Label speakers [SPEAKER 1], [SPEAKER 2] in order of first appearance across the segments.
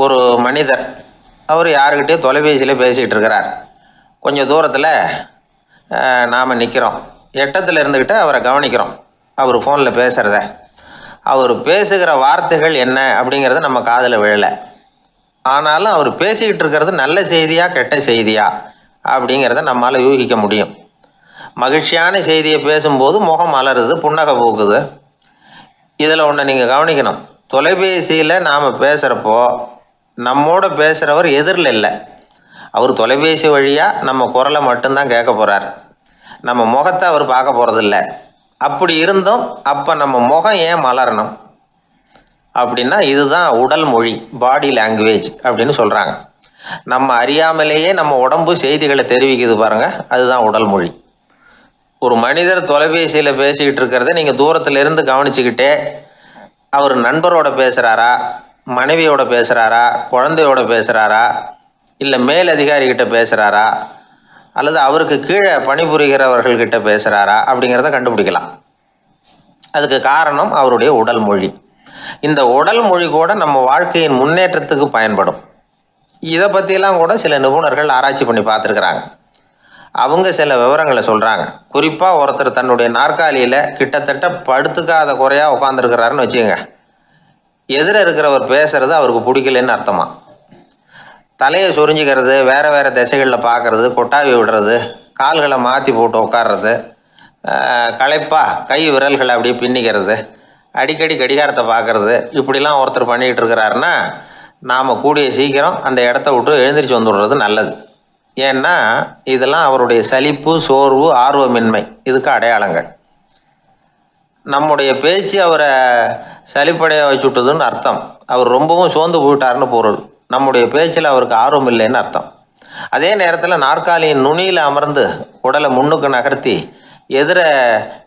[SPEAKER 1] ஒரு மனிதர் அவர் யாருக்கிட்டே தொலைபேசியில் பேசிகிட்டு இருக்கிறார். கொஞ்சம் தூரத்தில் நாம் நிற்கிறோம். எட்டத்தில் இருந்துக்கிட்டு அவரை கவனிக்கிறோம். அவர் ஃபோனில் பேசுகிறத, அவர் பேசுகிற வார்த்தைகள் என்ன அப்படிங்கிறது நம்ம காதில் விழலை. ஆனாலும் அவர் பேசிக்கிட்டு இருக்கிறது நல்ல செய்தியா கெட்ட செய்தியா அப்படிங்கிறத நம்மளால் யூகிக்க முடியும். மகிழ்ச்சியான செய்தியை பேசும்போது முகம் மலருது, புன்னகை பூக்குது. இதில் ஒன்று நீங்கள் கவனிக்கணும். தொலைபேசியில் நாம் பேசுகிறப்போ நம்மோட பேசுகிறவர் எதிரில் இல்லை. அவர் தொலைபேசி வழியாக நம்ம குரலை மட்டும்தான் கேட்க போகிறார். நம்ம முகத்தை அவர் பார்க்க போகிறதில்ல. அப்படி இருந்தும் அப்போ நம்ம முகம் ஏன் மலரணும் அப்படின்னா இதுதான் உடல் மொழி, பாடி லாங்குவேஜ் அப்படின்னு சொல்கிறாங்க. நம்ம அறியாமலேயே நம்ம உடம்பு செய்திகளை தெரிவிக்குது பாருங்க, அதுதான் உடல் மொழி. ஒரு மனிதர் தொலைபேசியில் பேசிக்கிட்டு இருக்கிறத நீங்கள் தூரத்தில் இருந்து கவனிச்சுக்கிட்டே அவர் நண்பரோட பேசுகிறாரா, மனைவியோட பேசுகிறாரா, குழந்தையோட பேசுகிறாரா, இல்லை மேல் அதிகாரிகிட்ட பேசுகிறாரா, அல்லது அவருக்கு கீழே பணிபுரிகிறவர்கள்கிட்ட பேசுகிறாரா அப்படிங்கிறத கண்டுபிடிக்கலாம். அதுக்கு காரணம் அவருடைய உடல் மொழி. இந்த உடல் மொழி கூட நம்ம வாழ்க்கையின் முன்னேற்றத்துக்கு பயன்படும். இதை பற்றியெல்லாம் கூட சில நிபுணர்கள் ஆராய்ச்சி பண்ணி பார்த்துருக்குறாங்க. அவங்க சில விவரங்களை சொல்கிறாங்க. குறிப்பாக ஒருத்தர் தன்னுடைய நாற்காலியில் கிட்டத்தட்ட படுத்துக்காத குறையாக உட்காந்துருக்கிறாருன்னு வச்சுக்கோங்க. எதிர இருக்கிறவர் பேசுறது அவருக்கு பிடிக்கலன்னு அர்த்தமா. தலையை சொரிஞ்சிக்கிறது, வேறு வேறு திசைகளில் பார்க்குறது, கொட்டாவி விடுறது, கால்களை மாற்றி போட்டு உட்கார்றது, களைப்பாக கை விரல்களை அப்படியே பின்னிக்கிறது, அடிக்கடி கடிகாரத்தை பார்க்குறது, இப்படிலாம் ஒருத்தர் பண்ணிக்கிட்டு இருக்கிறாருன்னா நாம் கூடிய சீக்கிரம் அந்த இடத்த விட்டு எழுந்திரிச்சு வந்துடுறது நல்லது. ஏன்னா இதெல்லாம் அவருடைய சலிப்பு, சோர்வு, ஆர்வமின்மை இதுக்கு அடையாளங்கள். நம்முடைய பேச்சு அவரை சலிப்படைய வச்சுட்டுதுன்னு அர்த்தம். அவர் ரொம்பவும் சோர்ந்து போயிட்டாருன்னு பொருள். நம்முடைய பேச்சில் அவருக்கு ஆர்வம் இல்லைன்னு அர்த்தம். அதே நேரத்தில் நாற்காலியின் நுனியில் அமர்ந்து உடலை முன்னுக்கு நகர்த்தி எதிர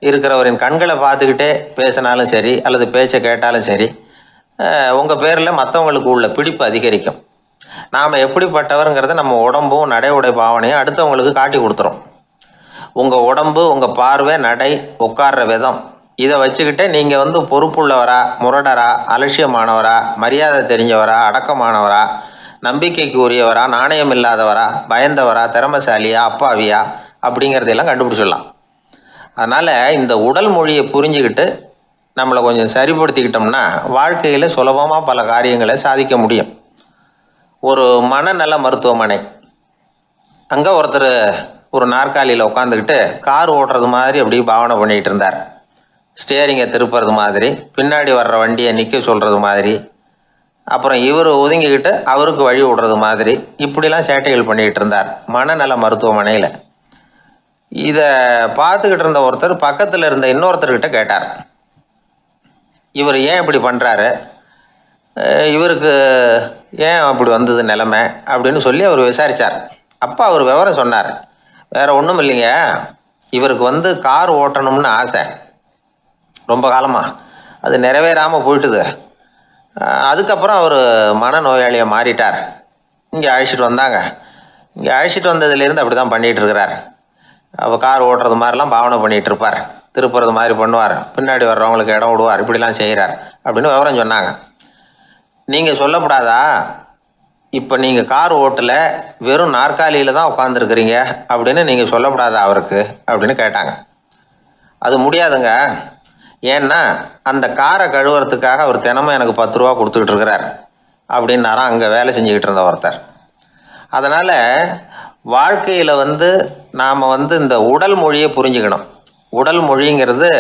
[SPEAKER 1] இருக்கிறவரின் கண்களை பார்த்துக்கிட்டே பேசினாலும் சரி அல்லது பேச்சை கேட்டாலும் சரி, உங்கள் பேரில் மற்றவங்களுக்கு உள்ள பிடிப்பு அதிகரிக்கும். நாம் எப்படிப்பட்டவருங்கிறத நம்ம உடம்பும் நடை உடை பாவனையும் அடுத்தவங்களுக்கு காட்டி கொடுத்துரும். உங்கள் உடம்பு, உங்கள் பார்வை, நடை, உட்கார்ற விதம், இதை வச்சுக்கிட்டே நீங்கள் பொறுப்புள்ளவரா, முரடரா, அலட்சியமானவரா, மரியாதை தெரிஞ்சவரா, அடக்கமானவரா, நம்பிக்கைக்கு உரியவரா, நாணயம் இல்லாதவரா, பயந்தவரா, திறமைசாலியா, அப்பாவியா அப்படிங்கிறதையெல்லாம் கண்டுபிடிச்சிடலாம். அதனால் இந்த உடல் மொழியை புரிஞ்சுக்கிட்டு நம்மளை கொஞ்சம் சரிப்படுத்திக்கிட்டோம்னா வாழ்க்கையில் சுலபமாக பல காரியங்களை சாதிக்க முடியும். ஒரு மனநல மருத்துவமனை, அங்கே ஒருத்தர் ஒரு நாற்காலியில் உட்காந்துக்கிட்டு கார் ஓட்டுறது மாதிரி அப்படி பாவனை பண்ணிகிட்டு இருந்தார். ஸ்டேரிங்கை திருப்புறது மாதிரி, பின்னாடி வர்ற வண்டியை நிற்க சொல்கிறது மாதிரி, அப்புறம் இவர் ஒதுங்கிக்கிட்டு அவருக்கு வழி விடுறது மாதிரி, இப்படிலாம் சேட்டைகள் பண்ணிக்கிட்டு இருந்தார் மனநல மருத்துவமனையில். இதை பார்த்துக்கிட்டு இருந்த ஒருத்தர் பக்கத்தில் இருந்த இன்னொருத்தர்கிட்ட கேட்டார், இவர் ஏன் இப்படி பண்ணுறாரு, இவருக்கு ஏன் அப்படி வந்தது நிலைமை அப்படின்னு சொல்லி அவர் விசாரித்தார். அப்போ அவர் விவரம் சொன்னார். வேற ஒன்றும் இல்லைங்க, இவருக்கு கார் ஓட்டணும்னு ஆசை ரொம்ப காலமாக, அது நிறைவேறாமல் போயிட்டுது. அதுக்கப்புறம் அவர் மனநோயாளியை மாறிட்டார். இங்கே அழைச்சிட்டு வந்தாங்க. இங்கே அழைச்சிட்டு வந்ததுலேருந்து அப்படி தான் பண்ணிகிட்டு இருக்கிறார். அப்போ கார் ஓட்டுறது மாதிரிலாம் பாவனை பண்ணிகிட்டு இருப்பார், திருப்புறது மாதிரி பண்ணுவார், பின்னாடி வர்றவங்களுக்கு இடம் விடுவார், இப்படிலாம் செய்கிறார் அப்படின்னு விவரம் சொன்னாங்க. நீங்கள் சொல்லப்படாதா, இப்போ நீங்கள் கார் ஓட்டல, வெறும் நாற்காலியில் தான் உட்காந்துருக்குறீங்க அப்படின்னு நீங்கள் சொல்லப்படாதா அவருக்கு அப்படின்னு கேட்டாங்க. அது முடியாதுங்க. ஏன்னா அந்த காரை கழுவுறதுக்காக அவர் தினமும் எனக்கு 10 ரூபா கொடுத்துக்கிட்டு இருக்கிறார் அப்படின்னாராம் அங்கே வேலை செஞ்சுக்கிட்டு இருந்த ஒருத்தர். அதனால் வாழ்க்கையில் நாம் இந்த உடல் மொழியை புரிஞ்சுக்கணும். உடல் மொழிங்கிறது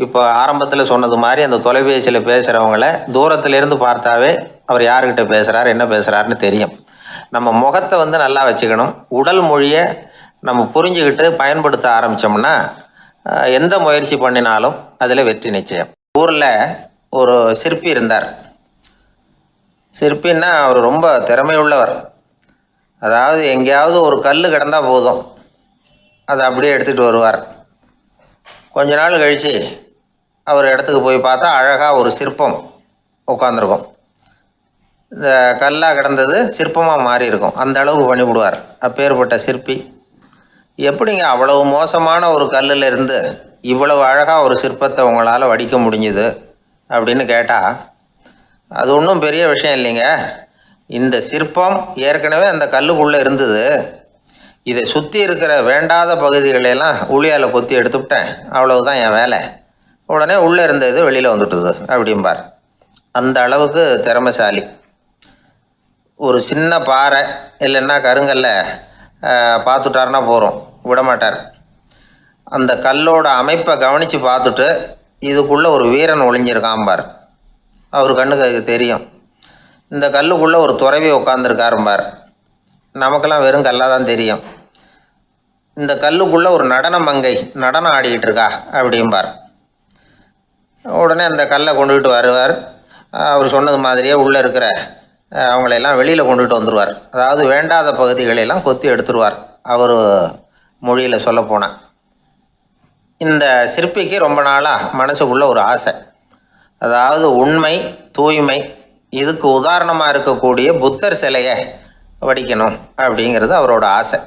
[SPEAKER 1] இப்போ ஆரம்பத்தில் சொன்னது மாதிரி அந்த தொலைபேசியில் பேசுகிறவங்கள தூரத்திலேருந்து பார்த்தாவே அவர் யாருக்கிட்ட பேசுகிறார், என்ன பேசுகிறாருன்னு தெரியும். நம்ம முகத்தை நல்லா வச்சுக்கணும். உடல் மொழியை நம்ம புரிஞ்சுக்கிட்டு பயன்படுத்த ஆரம்பித்தோம்னா எந்த முயற்சி பண்ணினாலும் அதில் வெற்றி நிச்சயம். ஊரில் ஒரு சிற்பி இருந்தார். சிற்பின்னா அவர் ரொம்ப திறமையுள்ளவர். அதாவது எங்கேயாவது ஒரு கல் கிடந்தா போதும், அதை அப்படியே எடுத்துகிட்டு வருவார். கொஞ்ச நாள் கழித்து அவர் இடத்துக்கு போய் பார்த்தா அழகாக ஒரு சிற்பம் உட்காந்துருக்கும். இந்த கல்லாக கிடந்தது சிற்பமாக மாறி இருக்கும். அந்த அளவுக்கு பண்ணிவிடுவார் அப்பேற்பட்ட சிற்பி. எப்படிங்க அவ்வளவு மோசமான ஒரு கல்லில் இருந்து இவ்வளவு அழகாக ஒரு சிற்பத்தை உங்களால் வடிக்க முடிஞ்சுது அப்படின்னு கேட்டால், அது ஒன்றும் பெரிய விஷயம் இல்லைங்க. இந்த சிற்பம் ஏற்கனவே அந்த கல்லுக்குள்ளே இருந்தது. இதை சுற்றி இருக்கிற வேண்டாத பகுதிகளெல்லாம் உளியால் கொத்தி எடுத்துவிட்டேன், அவ்வளவுதான் என் வேலை. உடனே உள்ளே இருந்த இது வெளியில் வந்துட்டுது அப்படிம்பார். அந்த அளவுக்கு திறமைசாலி. ஒரு சின்ன பாறை இல்லைன்னா கருங்கல்ல பார்த்துட்டாருன்னா போகிறோம், விடமாட்டார். அந்த கல்லோட அமைப்பை கவனித்து பார்த்துட்டு இதுக்குள்ளே ஒரு வீரன் ஒளிஞ்சிருக்காம்பார். அவர் கண்ணுக்கு அதுக்கு தெரியும். இந்த கல்லுக்குள்ளே ஒரு துறவி உட்காந்துருக்காரும்பார். நமக்கெல்லாம் வெறும் கல்லாக தான் தெரியும். இந்த கல்லுக்குள்ளே ஒரு நடன மங்கை நடனம் ஆடிக்கிட்டு இருக்கா அப்படிம்பார். உடனே அந்த கல்லை கொண்டுகிட்டு வருவார். அவர் சொன்னது மாதிரியே உள்ளே இருக்கிற அவங்களையெல்லாம் வெளியில் கொண்டுகிட்டு வந்துடுவார். அதாவது வேண்டாத பகுதிகளெல்லாம் கொத்தி எடுத்துருவார். அவர் மொழியில் சொல்லப்போனால் இந்த சிற்பிக்கு ரொம்ப நாளாக மனசுக்குள்ளே ஒரு ஆசை. அதாவது உண்மை, தூய்மை, இதுக்கு உதாரணமாக இருக்கக்கூடிய புத்தர் சிலையை வடிக்கணும் அப்படிங்கிறது அவரோட ஆசை.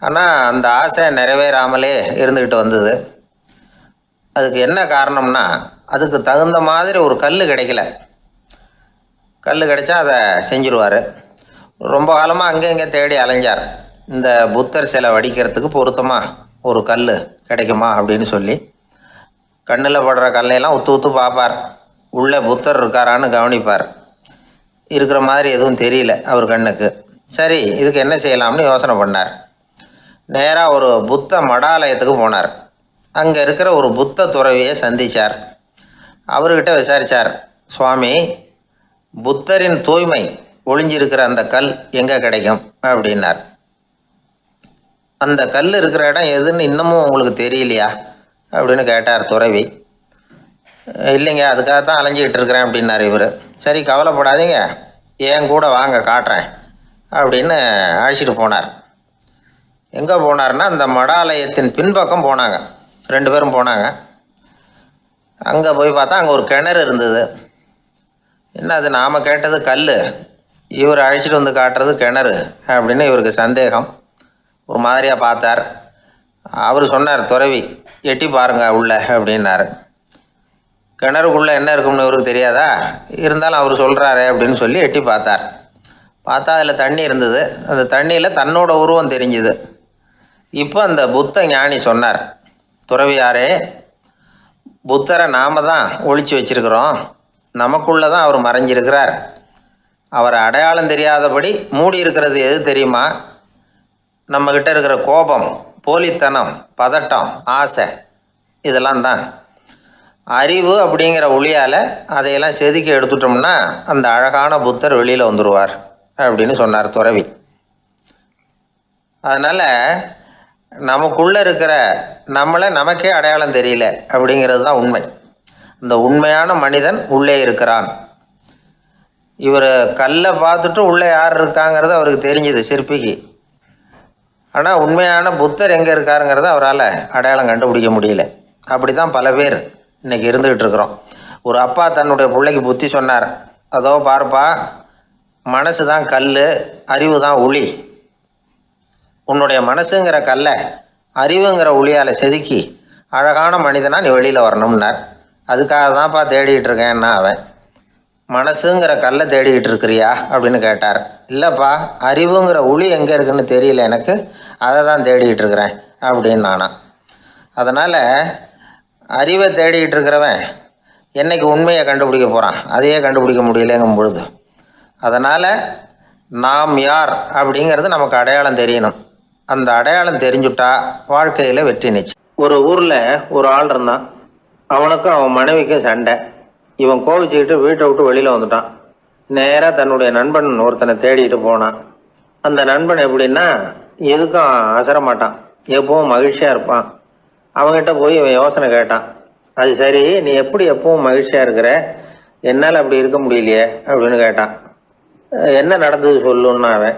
[SPEAKER 1] ஆனால் அந்த ஆசை நிறைவேறாமலே இருந்துக்கிட்டு வந்தது. அதுக்கு என்ன காரணம்னா, அதுக்கு தகுந்த மாதிரி ஒரு கல் கிடைக்கல. கல் கிடைச்சா அதை செஞ்சுருவார். ரொம்ப காலமாக அங்கே இங்கே தேடி அலைஞ்சார். இந்த புத்தர் சிலை வடிக்கிறதுக்கு பொருத்தமாக ஒரு கல் கிடைக்குமா அப்படின்னு சொல்லி கண்ணில் படுற கல்லையெல்லாம் உத்து உத்து பார்ப்பார். உள்ளே புத்தர் இருக்காரான்னு கவனிப்பார். இருக்கிற மாதிரி எதுவும் தெரியல அவர் கண்ணுக்கு. சரி, இதுக்கு என்ன செய்யலாம்னு யோசனை பண்ணார். நேராக ஒரு புத்த மடாலயத்துக்கு போனார். அங்கே இருக்கிற ஒரு புத்த துறவியை சந்தித்தார். அவர்கிட்ட விசாரித்தார், சுவாமி, புத்தரின் தூய்மை ஒளிஞ்சிருக்கிற அந்த கல் எங்கே கிடைக்கும் அப்படின்னார். அந்த கல் இருக்கிற இடம் எதுன்னு இன்னமும் உங்களுக்கு தெரியலையா அப்படின்னு கேட்டார் துறவி. இல்லைங்க, அதுக்காகத்தான் அலைஞ்சிக்கிட்டு இருக்கிறேன் அப்படின்னார் இவர். சரி, கவலைப்படாதீங்க, ஏன் கூட வாங்க காட்டுறேன் அப்படின்னு அழைச்சிட்டு போனார். எங்கே போனார்னா, அந்த மடாலயத்தின் பின்பக்கம் போனாங்க. 2 பேரும் போனாங்க. அங்கே போய் பார்த்தா அங்கே ஒரு கிணறு இருந்தது. என்ன அது, நாம் கேட்டது கல், இவர் அழைச்சிட்டு வந்து காட்டுறது கிணறு அப்படின்னு இவருக்கு சந்தேகம். ஒரு மாதிரியாக பார்த்தார். அவர் சொன்னார், துறவி, எட்டி பாருங்க உள்ள அப்படின்னாரு. கிணறுக்குள்ளே என்ன இருக்கும்னு இவருக்கு தெரியாதா, இருந்தாலும் அவர் சொல்கிறாரு அப்படின்னு சொல்லி எட்டி பார்த்தார். பார்த்தா அதில் தண்ணி இருந்தது. அந்த தண்ணியில் தன்னோட உருவம் தெரிஞ்சுது. இப்போ அந்த புத்த ஞானி சொன்னார், துறவியாரே, புத்தரை நாம தான் ஒழிச்சு வச்சிருக்கிறோம், நமக்குள்ளே தான் அவர் மறைஞ்சிருக்கிறார். அவரை அடையாளம் தெரியாதபடி மூடி இருக்கிறது எது தெரியுமா? நம்மக்கிட்ட இருக்கிற கோபம், போலித்தனம், பதட்டம், ஆசை, இதெல்லாம் தான். அறிவு அப்படிங்கிற ஒளியால் அதையெல்லாம் செதுக்கி எடுத்துட்டோம்னா அந்த அழகான புத்தர் வெளியில் வந்துடுவார் அப்படின்னு சொன்னார் துறவி. அதனால் நமக்குள்ளே இருக்கிற நம்மளை நமக்கே அடையாளம் தெரியல அப்படிங்கிறது தான் உண்மை. இந்த உண்மையான மனிதன் உள்ளே இருக்கிறான். இவர் கல்லை பார்த்துட்டு உள்ளே யார் இருக்காங்கிறது அவருக்கு தெரிஞ்சுது சிற்பிக்கு. ஆனால் உண்மையான புத்தர் எங்கே இருக்காருங்கிறத அவரால் அடையாளம் கண்டுபிடிக்க முடியல. அப்படி தான் பல பேர் இன்றைக்கி இருந்துக்கிட்டு இருக்கிறோம். ஒரு அப்பா தன்னுடைய பிள்ளைக்கு புத்தி சொன்னார், அதோ பாருப்பா, மனசு தான் கல், அறிவு தான் உளி. உன்னுடைய மனசுங்கிற கல்லை அறிவுங்கிற ஒளியால் செதுக்கி அழகான மனிதனாக நீ வெளியில் வரணும்னார். அதுக்காக தான்ப்பா தேடிக்கிட்டு இருக்கேன்னா அவன். மனசுங்கிற கல்லை தேடிக்கிட்டு இருக்கிறியா அப்படின்னு கேட்டார். இல்லைப்பா, அறிவுங்கிற ஒளி எங்கே இருக்குன்னு தெரியல எனக்கு, அதை தான் தேடிக்கிட்டு இருக்கிறேன் அப்படின்னு நானா. அதனால் அறிவை தேடிக்கிட்டு இருக்கிறவன் என்னைக்கு உண்மையை கண்டுபிடிக்க போகிறான்? அதையே கண்டுபிடிக்க முடியலைங்கும் பொழுது. அதனால் நாம் யார் அப்படிங்கிறது நமக்கு அடையாளம் தெரியணும். அந்த அடையாளம் தெரிஞ்சுட்டா வாழ்க்கையில் வெற்றி நிச்சயம். ஒரு ஊரில் ஒரு ஆள் இருந்தான். அவனுக்கும் அவன் மனைவிக்கும் சண்டை. இவன் கோவிச்சுக்கிட்டு வீட்டை விட்டு வெளியில் வந்துட்டான். நேராக தன்னுடைய நண்பன் ஒருத்தனை தேடிட்டு போனான். அந்த நண்பன் எப்படின்னா, எதுக்கும் அசர மாட்டான், எப்பவும் மகிழ்ச்சியாக இருப்பான். அவங்ககிட்ட போய் இவன் யோசனை கேட்டான். அது சரி, நீ எப்படி எப்பவும் மகிழ்ச்சியாக இருக்கிற, என்னால் அப்படி இருக்க முடியலையே அப்படின்னு கேட்டான். என்ன நடந்தது சொல்லுன்னா அவன்.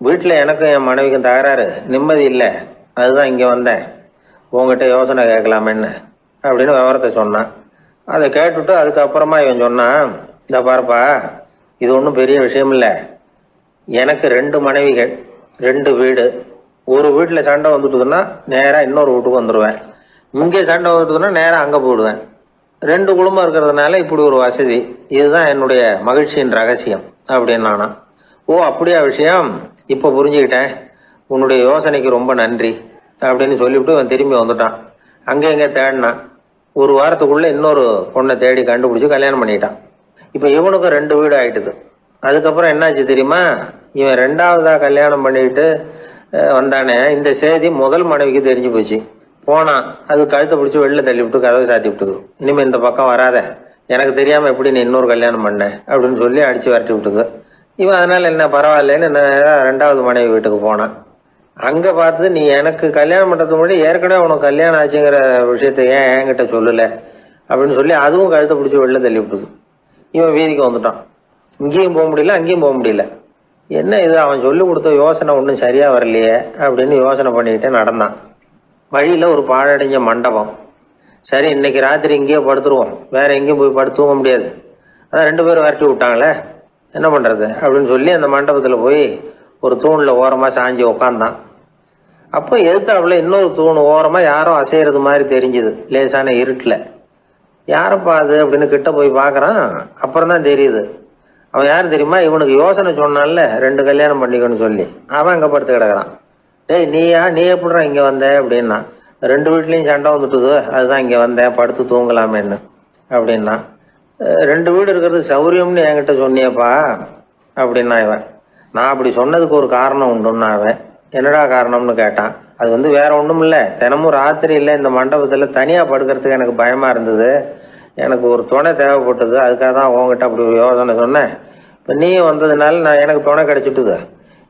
[SPEAKER 1] வீட்டில் எனக்கும் என் மனைவிக்கும் தகராறு, நிம்மதி இல்லை, அதுதான் இங்கே வந்தேன், உங்ககிட்ட யோசனை கேட்கலாமேன்னு அப்படின்னு விவரத்தை சொன்னான். அதை கேட்டுவிட்டு அதுக்கப்புறமா இவன் சொன்னான், இந்த பாருப்பா, இது ஒன்றும் பெரிய விஷயம் இல்லை. எனக்கு 2 மனைவிகள், 2 வீடு. ஒரு வீட்டில் சண்டை வந்துட்டுதுன்னா நேராக இன்னொரு வீட்டுக்கு வந்துடுவேன். இங்கே சண்டை வந்துட்டுதுன்னா நேராக அங்கே போயிடுவேன். 2 குடும்பம் இருக்கிறதுனால இப்படி ஒரு வசதி. இதுதான் என்னுடைய மகிழ்ச்சியின் ரகசியம். அப்படின்னு நானா. ஓ அப்படியா விஷயம், இப்போ புரிஞ்சுக்கிட்டேன், உன்னுடைய யோசனைக்கு ரொம்ப நன்றி அப்படின்னு சொல்லிவிட்டு அவன் திரும்பி வந்துட்டான். அங்கே எங்கே தேடினான். ஒரு வாரத்துக்குள்ளே இன்னொரு பொண்ணை தேடி கண்டுபிடிச்சி கல்யாணம் பண்ணிட்டான். இப்போ இவனுக்கும் 2 வீடு ஆயிட்டுது. அதுக்கப்புறம் என்னாச்சு தெரியுமா, இவன் 2வதாக கல்யாணம் பண்ணிக்கிட்டு வந்தானே, இந்த செய்தி முதல் மனைவிக்கு தெரிஞ்சு போச்சு. போனான், அது கழுத்தை பிடிச்சி வெளில தள்ளி விட்டு கதவை சாத்தி விட்டுது. இனிமேல் இந்த பக்கம் வராத, எனக்கு தெரியாமல் எப்படி நீ இன்னொரு கல்யாணம் பண்ண அப்படின்னு சொல்லி அடித்து விரட்டி விட்டுது. இவன் அதனால் என்ன பரவாயில்லன்னு 2வது மனைவி வீட்டுக்கு போனான். அங்கே பார்த்து, நீ எனக்கு கல்யாணம் பண்ணுறதுக்கு முன்னாடி ஏற்கனவே உனக்கு கல்யாணம் ஆச்சுங்கிற விஷயத்த ஏன் என்கிட்ட சொல்லலை அப்படின்னு சொல்லி அதுவும் கழுத்தை பிடிச்சி வெளில தள்ளி விட்டுது. இவன் வீதிக்கு வந்துட்டான். இங்கேயும் போக முடியல, அங்கேயும் போக முடியல. என்ன இது, அவன் சொல்லி கொடுத்த யோசனை ஒன்றும் சரியாக வரலையே அப்படின்னு யோசனை பண்ணிக்கிட்டே நடந்தான். வழியில் ஒரு பாழடைஞ்ச மண்டபம். சரி, இன்னைக்கு ராத்திரி இங்கேயே படுத்துருவோம், வேற எங்கேயும் போய் படுத்து தூங்க முடியாது, அதான் 2 பேரும் விரட்டி விட்டாங்களே, என்ன பண்ணுறது அப்படின்னு சொல்லி அந்த மண்டபத்தில் போய் ஒரு தூணில் ஓரமாக சாஞ்சி உக்காந்தான். அப்போ எதிர்த்தாப்புல இன்னொரு தூண் ஓரமாக யாரோ அசைகிறது மாதிரி தெரிஞ்சுது, லேசான இருட்டில். யாரப்பா அது அப்படின்னு கிட்ட போய் பார்க்குறான். அப்புறம் தான் தெரியுது, அவன் யார் தெரியுமா, இவனுக்கு யோசனை சொன்னான்ல 2 கல்யாணம் பண்ணிக்கணும்னு சொல்லி, அவன் அங்கே படுத்து கிடக்குறான். டேய் நீ எப்படிறா இங்கே வந்த அப்படின்னா, 2 வீட்லேயும் சண்டை வந்துட்டுது, அதுதான் இங்கே வந்தேன் படுத்து தூங்கலாமேன்னு அப்படின்னா. 2 வீடு இருக்கிறது சௌரியம்னு என்கிட்ட சொன்னியப்பா அப்படின்னா இவன். நான் அப்படி சொன்னதுக்கு ஒரு காரணம் உண்டுன்னா அவன். என்னடா காரணம்னு கேட்டான். அது வேற ஒன்றும் இல்லை, தினமும் ராத்திரி இல்லை இந்த மண்டபத்தில் தனியாக படுக்கிறதுக்கு எனக்கு பயமாக இருந்தது, எனக்கு ஒரு துணை தேவைப்பட்டது, அதுக்காக தான் உங்ககிட்ட அப்படி ஒரு யோசனை சொன்னேன். இப்போ நீ வந்ததுனால எனக்கு துணை கிடைச்சிட்டுது.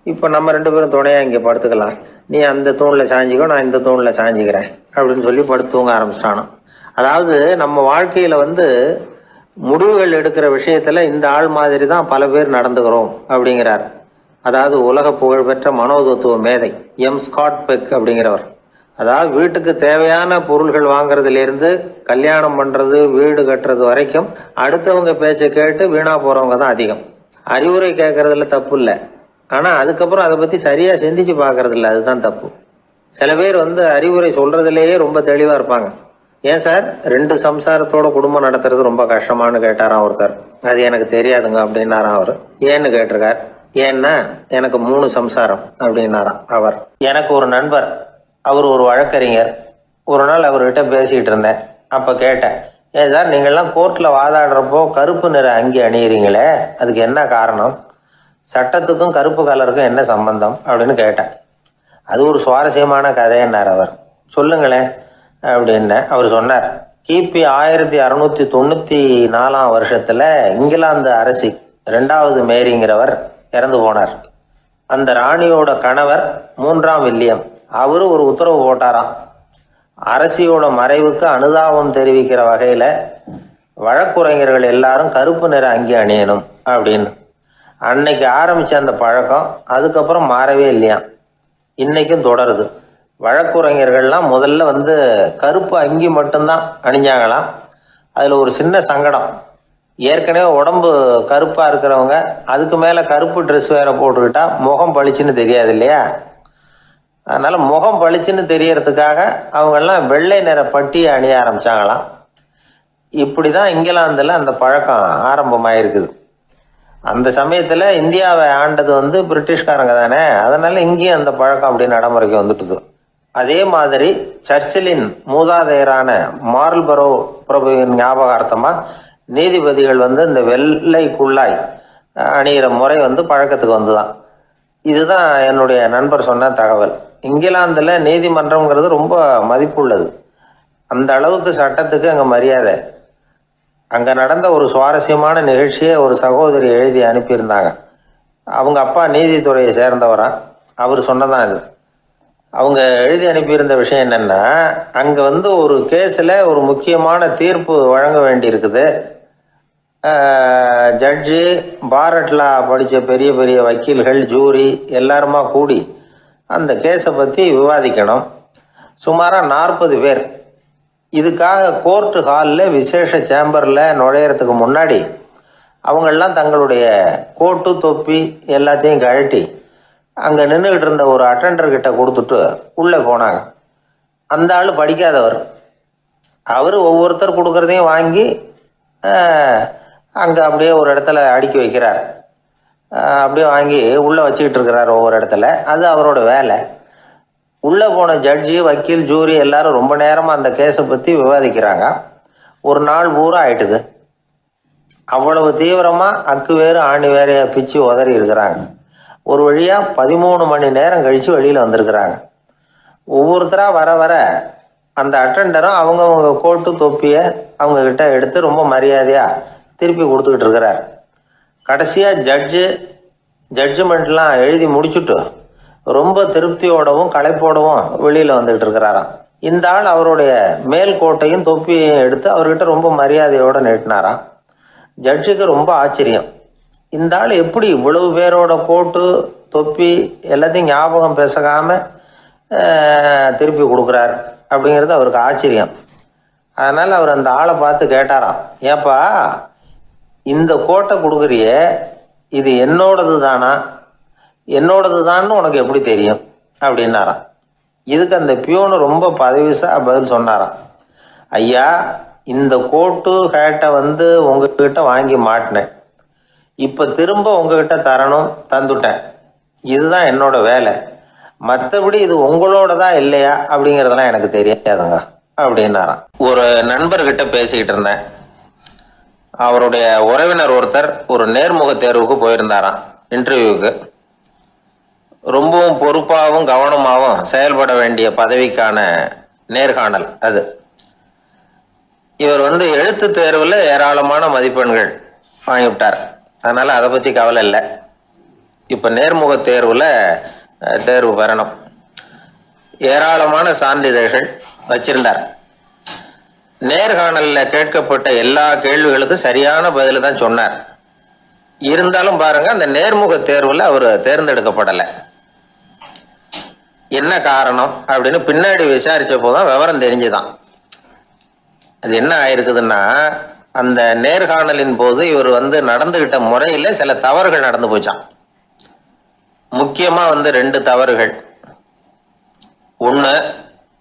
[SPEAKER 1] இப்போ நம்ம 2 பேரும் துணையாக இங்கே படுத்துக்கலாம், நீ அந்த தூணில் சாஞ்சிக்கோ, நான் இந்த தூணில் சாஞ்சிக்கிறேன் அப்படின்னு சொல்லி படுத்து தூங்க ஆரம்பிச்சிட்டானோ. அதாவது நம்ம வாழ்க்கையில் முடிவுகள் எடுக்கிற விஷயத்தில் இந்த ஆள் மாதிரி தான் பல பேர் நடந்துக்கிறோம் அப்படிங்கிறார். அதாவது உலக புகழ்பெற்ற மனோதத்துவ மேதை ஸ்காட் பெக் அப்படிங்கிறவர். அதாவது வீட்டுக்கு தேவையான பொருள்கள் வாங்குறதுலேருந்து கல்யாணம் பண்ணுறது, வீடு கட்டுறது வரைக்கும் அடுத்தவங்க பேச்சை கேட்டு வீணா போகிறவங்க தான் அதிகம். அறிவுரை கேட்கறதுல தப்பு இல்லை, ஆனால் அதுக்கப்புறம் அதை பற்றி சரியாக சிந்திச்சு பார்க்கறது இல்லை, அதுதான் தப்பு. சில பேர் அறிவுரை சொல்கிறதுலேயே ரொம்ப தெளிவாக இருப்பாங்க. ஏன் சார் 2 சம்சாரத்தோட குடும்பம் நடத்துறது ரொம்ப கஷ்டமானு கேட்டாராம் ஒருத்தர். அது எனக்கு தெரியாதுங்க அப்படின்னாராம் அவர். ஏன்னு கேட்டிருக்கார். ஏன்னா எனக்கு 3 சம்சாரம் அப்படின்னாராம் அவர். எனக்கு ஒரு நண்பர், அவர் ஒரு வழக்கறிஞர். ஒரு நாள் அவர்கிட்ட பேசிக்கிட்டு இருந்தேன். அப்போ கேட்டேன், ஏன் சார் நீங்கள்லாம் கோர்ட்டில் வாதாடுறப்போ கருப்பு நிற அங்கி அணியிறீங்களே, அதுக்கு என்ன காரணம், சட்டத்துக்கும் கருப்பு கலருக்கும் என்ன சம்பந்தம் அப்படின்னு கேட்டேன். அது ஒரு சுவாரஸ்யமான கதைன்னார் அவர். சொல்லுங்களேன் அப்படின்னு அவர் சொன்னார். கிபி 1694 வருஷத்தில் இங்கிலாந்து அரசி 2வது மேரிங்கிறவர் இறந்து போனார். அந்த ராணியோட கணவர் 3ஆம் வில்லியம், அவரு ஒரு உத்தரவு போட்டாராம், அரசியோட மறைவுக்கு அனுதாபம் தெரிவிக்கிற வகையில் வழக்குரைஞர்கள் எல்லாரும் கருப்பு நிற அங்கி அணியணும் அப்படின்னு. அன்னைக்கு ஆரம்பித்த அந்த பழக்கம் அதுக்கப்புறம் மாறவே இல்லையாம், இன்னைக்கும் தொடருது. வழக்குரைஞர்கள்லாம் முதல்ல கருப்பு அங்கி மட்டும்தான் அணிஞ்சாங்களாம். அதில் ஒரு சின்ன சங்கடம், ஏற்கனவே உடம்பு கருப்பாக இருக்கிறவங்க அதுக்கு மேலே கருப்பு ட்ரெஸ் வேறு போட்டுக்கிட்டா முகம் பளிச்சுன்னு தெரியாது இல்லையா. அதனால் முகம் பளிச்சுன்னு தெரியறதுக்காக அவங்கெல்லாம் வெள்ளை நிற பட்டியை அணிய ஆரம்பித்தாங்களாம். இப்படி தான் இங்கிலாந்தில் அந்த பழக்கம் ஆரம்பமாயிருக்குது. அந்த சமயத்தில் இந்தியாவை ஆண்டது பிரிட்டிஷ்காரங்க தானே, அதனால் இங்கேயும் அந்த பழக்கம் அப்படி நடைமுறைக்கு வந்துட்டுது. அதே மாதிரி சர்ச்சிலின் மூதாதையரான மார்ல்பரோ பிரபுவின் ஞாபகார்த்தமாக நீதிபதிகள் இந்த வெள்ளை குள்ளாய் அணிகிற முறை பழக்கத்துக்கு வந்துதான். இதுதான் என்னுடைய நண்பர் சொன்ன தகவல். இங்கிலாந்தில் நீதிமன்றம்ங்கிறது ரொம்ப மதிப்புள்ளது, அந்த அளவுக்கு சட்டத்துக்கு அங்கே மரியாதை. அங்கே நடந்த ஒரு சுவாரஸ்யமான நிகழ்ச்சியை ஒரு சகோதரி எழுதி அனுப்பியிருந்தாங்க. அவங்க அப்பா நீதித்துறையை சேர்ந்தவரா, அவர் சொன்னதான் இது. அவங்க எழுதி அனுப்பியிருந்த விஷயம் என்னென்னா, அங்கே ஒரு கேஸில் ஒரு முக்கியமான தீர்ப்பு வழங்க வேண்டியிருக்குது. ஜட்ஜு, பாரட்லா படித்த பெரிய பெரிய வக்கீல்கள், ஜூரி எல்லாருமா கூடி அந்த கேஸை பற்றி விவாதிக்கணும். சுமாராக 40 பேர். இதுக்காக கோர்ட்டு ஹாலில் விசேஷ சேம்பரில் நுழையிறதுக்கு முன்னாடி அவங்களெலாம் தங்களுடைய கோட்டு தொப்பி எல்லாத்தையும் கழட்டி அங்கே நின்றுக்கிட்டு இருந்த ஒரு அட்டெண்டர்கிட்ட கொடுத்துட்டு உள்ளே போனாங்க. அந்த ஆள் படிக்காதவர். அவர் ஒவ்வொருத்தர் கொடுக்குறதையும் வாங்கி அங்கே அப்படியே ஒரு இடத்துல அடுக்கி வைக்கிறார். அப்படியே வாங்கி உள்ளே வச்சுக்கிட்டு இருக்கிறார் ஒவ்வொரு இடத்துல. அது அவரோட வேலை. உள்ளே போன ஜட்ஜி, வக்கீல், ஜூரி எல்லாரும் ரொம்ப நேரமாக அந்த கேஸை பற்றி விவாதிக்கிறாங்க. ஒரு நாள் பூரா ஆயிட்டுது. அவ்வளவு தீவிரமாக அக்கு வேறு ஆணி வேறையை பிச்சு உதறி இருக்கிறாங்க. ஒரு வழியாக 13 மணி நேரம் கழித்து வெளியில் வந்திருக்கிறாங்க. ஒவ்வொருத்தராக வர வர அந்த அட்டெண்டரும் அவங்கவுங்க கோட்டு தொப்பியை அவங்கக்கிட்ட எடுத்து ரொம்ப மரியாதையாக திருப்பி கொடுத்துக்கிட்டு இருக்கிறார். கடைசியாக ஜட்ஜ்மெண்ட்லாம் எழுதி முடிச்சுட்டு ரொம்ப திருப்தியோடவும் களைப்போடவும் வெளியில் வந்துக்கிட்டு இருக்கிறாராம். இந்த ஆள் அவருடைய மேல் கோட்டையும் தொப்பியையும் எடுத்து அவர்கிட்ட ரொம்ப மரியாதையோடு நீட்டினாராம். ஜட்ஜுக்கு ரொம்ப ஆச்சரியம். இந்த ஆள் எப்படி இவ்வளவு பேரோட கோட்டு தொப்பி எல்லாத்தையும் ஞாபகம் பேசகாமல் திருப்பி கொடுக்குறார் அப்படிங்கிறது அவருக்கு ஆச்சரியம். அதனால் அவர் அந்த ஆளை பார்த்து கேட்டாராம், ஏப்பா இந்த கோட்டை கொடுக்குறியே, இது என்னோடது தானா, என்னோடது தான்னு உனக்கு எப்படி தெரியும் அப்படின்னாராம். இதுக்கு அந்த பியூனு ரொம்ப பதவிசாக பதில் சொன்னாராம், ஐயா இந்த கோட்டு ஹேட்டை உங்ககிட்ட வாங்கி மாட்டினேன், இப்போ திரும்ப உங்ககிட்ட தரணும், தந்துட்டேன், இதுதான் என்னோட வேலை, மற்றபடி இது உங்களோடதா இல்லையா அப்படிங்கிறதெல்லாம் எனக்கு தெரியாதுங்க அப்படின்னாராம். ஒரு நண்பர்கிட்ட பேசிக்கிட்டு இருந்தேன். அவருடைய உறவினர் ஒருத்தர் ஒரு நேர்முக தேர்வுக்கு போயிருந்தாராம், இன்டர்வியூக்கு. ரொம்பவும் பொறுப்பாகவும் கவனமாகவும் செயல்பட வேண்டிய பதவிக்கான நேர்காணல் அது. இவர் எழுத்து தேர்வில் ஏராளமான மதிப்பெண்கள் வாங்கிவிட்டார். அதனால் அதை பற்றி கவலை இல்லை. இப்போ நேர்முக தேர்வில் தேர்வு பெறணும். ஏராளமான சான்றிதழ்கள் வச்சிருந்தார். நேர்காணலில் கேட்கப்பட்ட எல்லா கேள்விகளுக்கும் சரியான பதில் தான் சொன்னார். இருந்தாலும் பாருங்க, அந்த நேர்முக தேர்வில் அவர் தேர்ந்தெடுக்கப்படலை. என்ன காரணம் அப்படின்னு பின்னாடி விசாரிச்ச போதுதான் விவரம் தெரிஞ்சுதான். அது என்ன ஆயிருக்குதுன்னா, அந்த நேர்காணலின் போது இவர் நடந்துகிட்ட முறையில் சில தவறுகள் நடந்து போச்சான். முக்கியமா 2 தவறுகள். ஒன்று,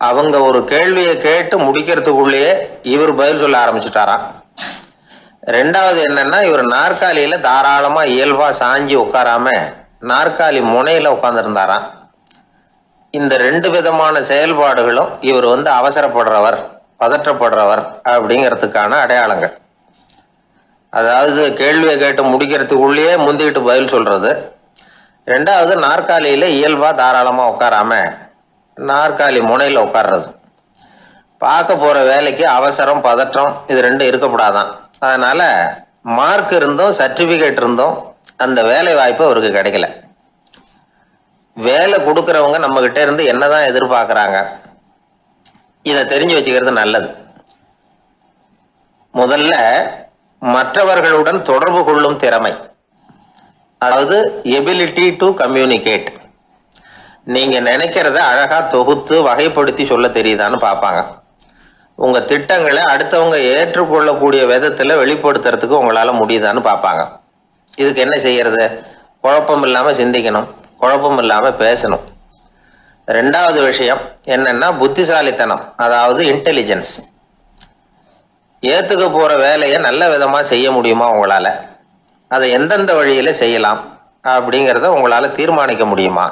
[SPEAKER 1] அவங்க ஒரு கேள்வியை கேட்டு முடிக்கிறதுக்குள்ளேயே இவர் பதில் சொல்ல ஆரம்பிச்சுட்டாராம். 2வது என்னன்னா, இவர் நாற்காலியில தாராளமா இயல்பா சாஞ்சி உட்காராம நாற்காலி முனையில உட்கார்ந்துருந்தாராம். இந்த 2 விதமான செயல்பாடுகளும் இவர் அவசரப்படுறவர், பதற்றப்படுறவர் அப்படிங்கிறதுக்கான அடையாளங்கள். அதாவது கேள்வியை கேட்டு முடிக்கிறதுக்குள்ளேயே முந்திக்கிட்டு பதில் சொல்றது. 2வது, நாற்காலியில இயல்பா தாராளமா உட்காராம நாற்காலி முனையில உட்கார்றது. பார்க்க போற வேலைக்கு அவசரம், பதற்றம் இது 2 இருக்கக்கூடாதான். அதனால மார்க் இருந்தும் சர்டிபிகேட் இருந்தும் அந்த வேலை வாய்ப்பு அவருக்கு கிடைக்கல. வேலை கொடுக்கறவங்க நம்ம கிட்ட இருந்து என்னதான் எதிர்பார்க்கறாங்க, இதை தெரிஞ்சு வச்சுக்கிறது நல்லது. முதல்ல மற்றவர்களுடன் தொடர்பு கொள்ளும் திறமை, அதாவது எபிலிட்டி டு கம்யூனிகேட். நீங்க நினைக்கிறத அழகா தொகுத்து வகைப்படுத்தி சொல்ல தெரியுதான்னு பார்ப்பாங்க. உங்க திட்டங்களை அடுத்தவங்க ஏற்றுக்கொள்ளக்கூடிய விதத்துல வெளிப்படுத்துறதுக்கு உங்களால முடியுதான்னு பார்ப்பாங்க. இதுக்கு என்ன செய்யறது? குழப்பம் இல்லாம சிந்திக்கணும், குழப்பம் இல்லாம பேசணும். 2வது விஷயம் என்னன்னா புத்திசாலித்தனம், அதாவது இன்டெலிஜென்ஸ். ஏத்துக்க போற வேலையை நல்ல விதமா செய்ய முடியுமா உங்களால, அதை எந்தெந்த வழியில செய்யலாம் அப்படிங்கிறத உங்களால தீர்மானிக்க முடியுமா,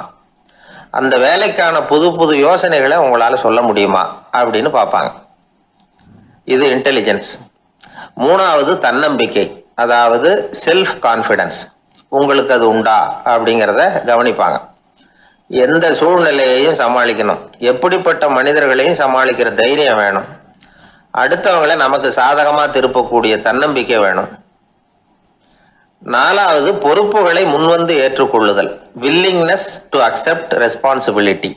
[SPEAKER 1] அந்த வேலைக்கான புது புது யோசனைகளை உங்களால சொல்ல முடியுமா அப்படின்னு பார்ப்பாங்க. இது இன்டெலிஜென்ஸ். 3வது தன்னம்பிக்கை, அதாவது செல்ஃப் கான்ஃபிடன்ஸ். உங்களுக்கு அது உண்டா அப்படிங்கிறத கவனிப்பாங்க. எந்த சூழ்நிலையையும் சமாளிக்கணும், எப்படிப்பட்ட மனிதர்களையும் சமாளிக்கிற தைரியம் வேணும், அடுத்தவங்களை நமக்கு சாதகமா திருப்பக்கூடிய தன்னம்பிக்கை வேணும். 4வது பொறுப்புகளை முன்வந்து ஏற்றுக்கொள்ளுதல், வில்லிங்னஸ் டு அக்செப்ட் ரெஸ்பான்சிபிலிட்டி.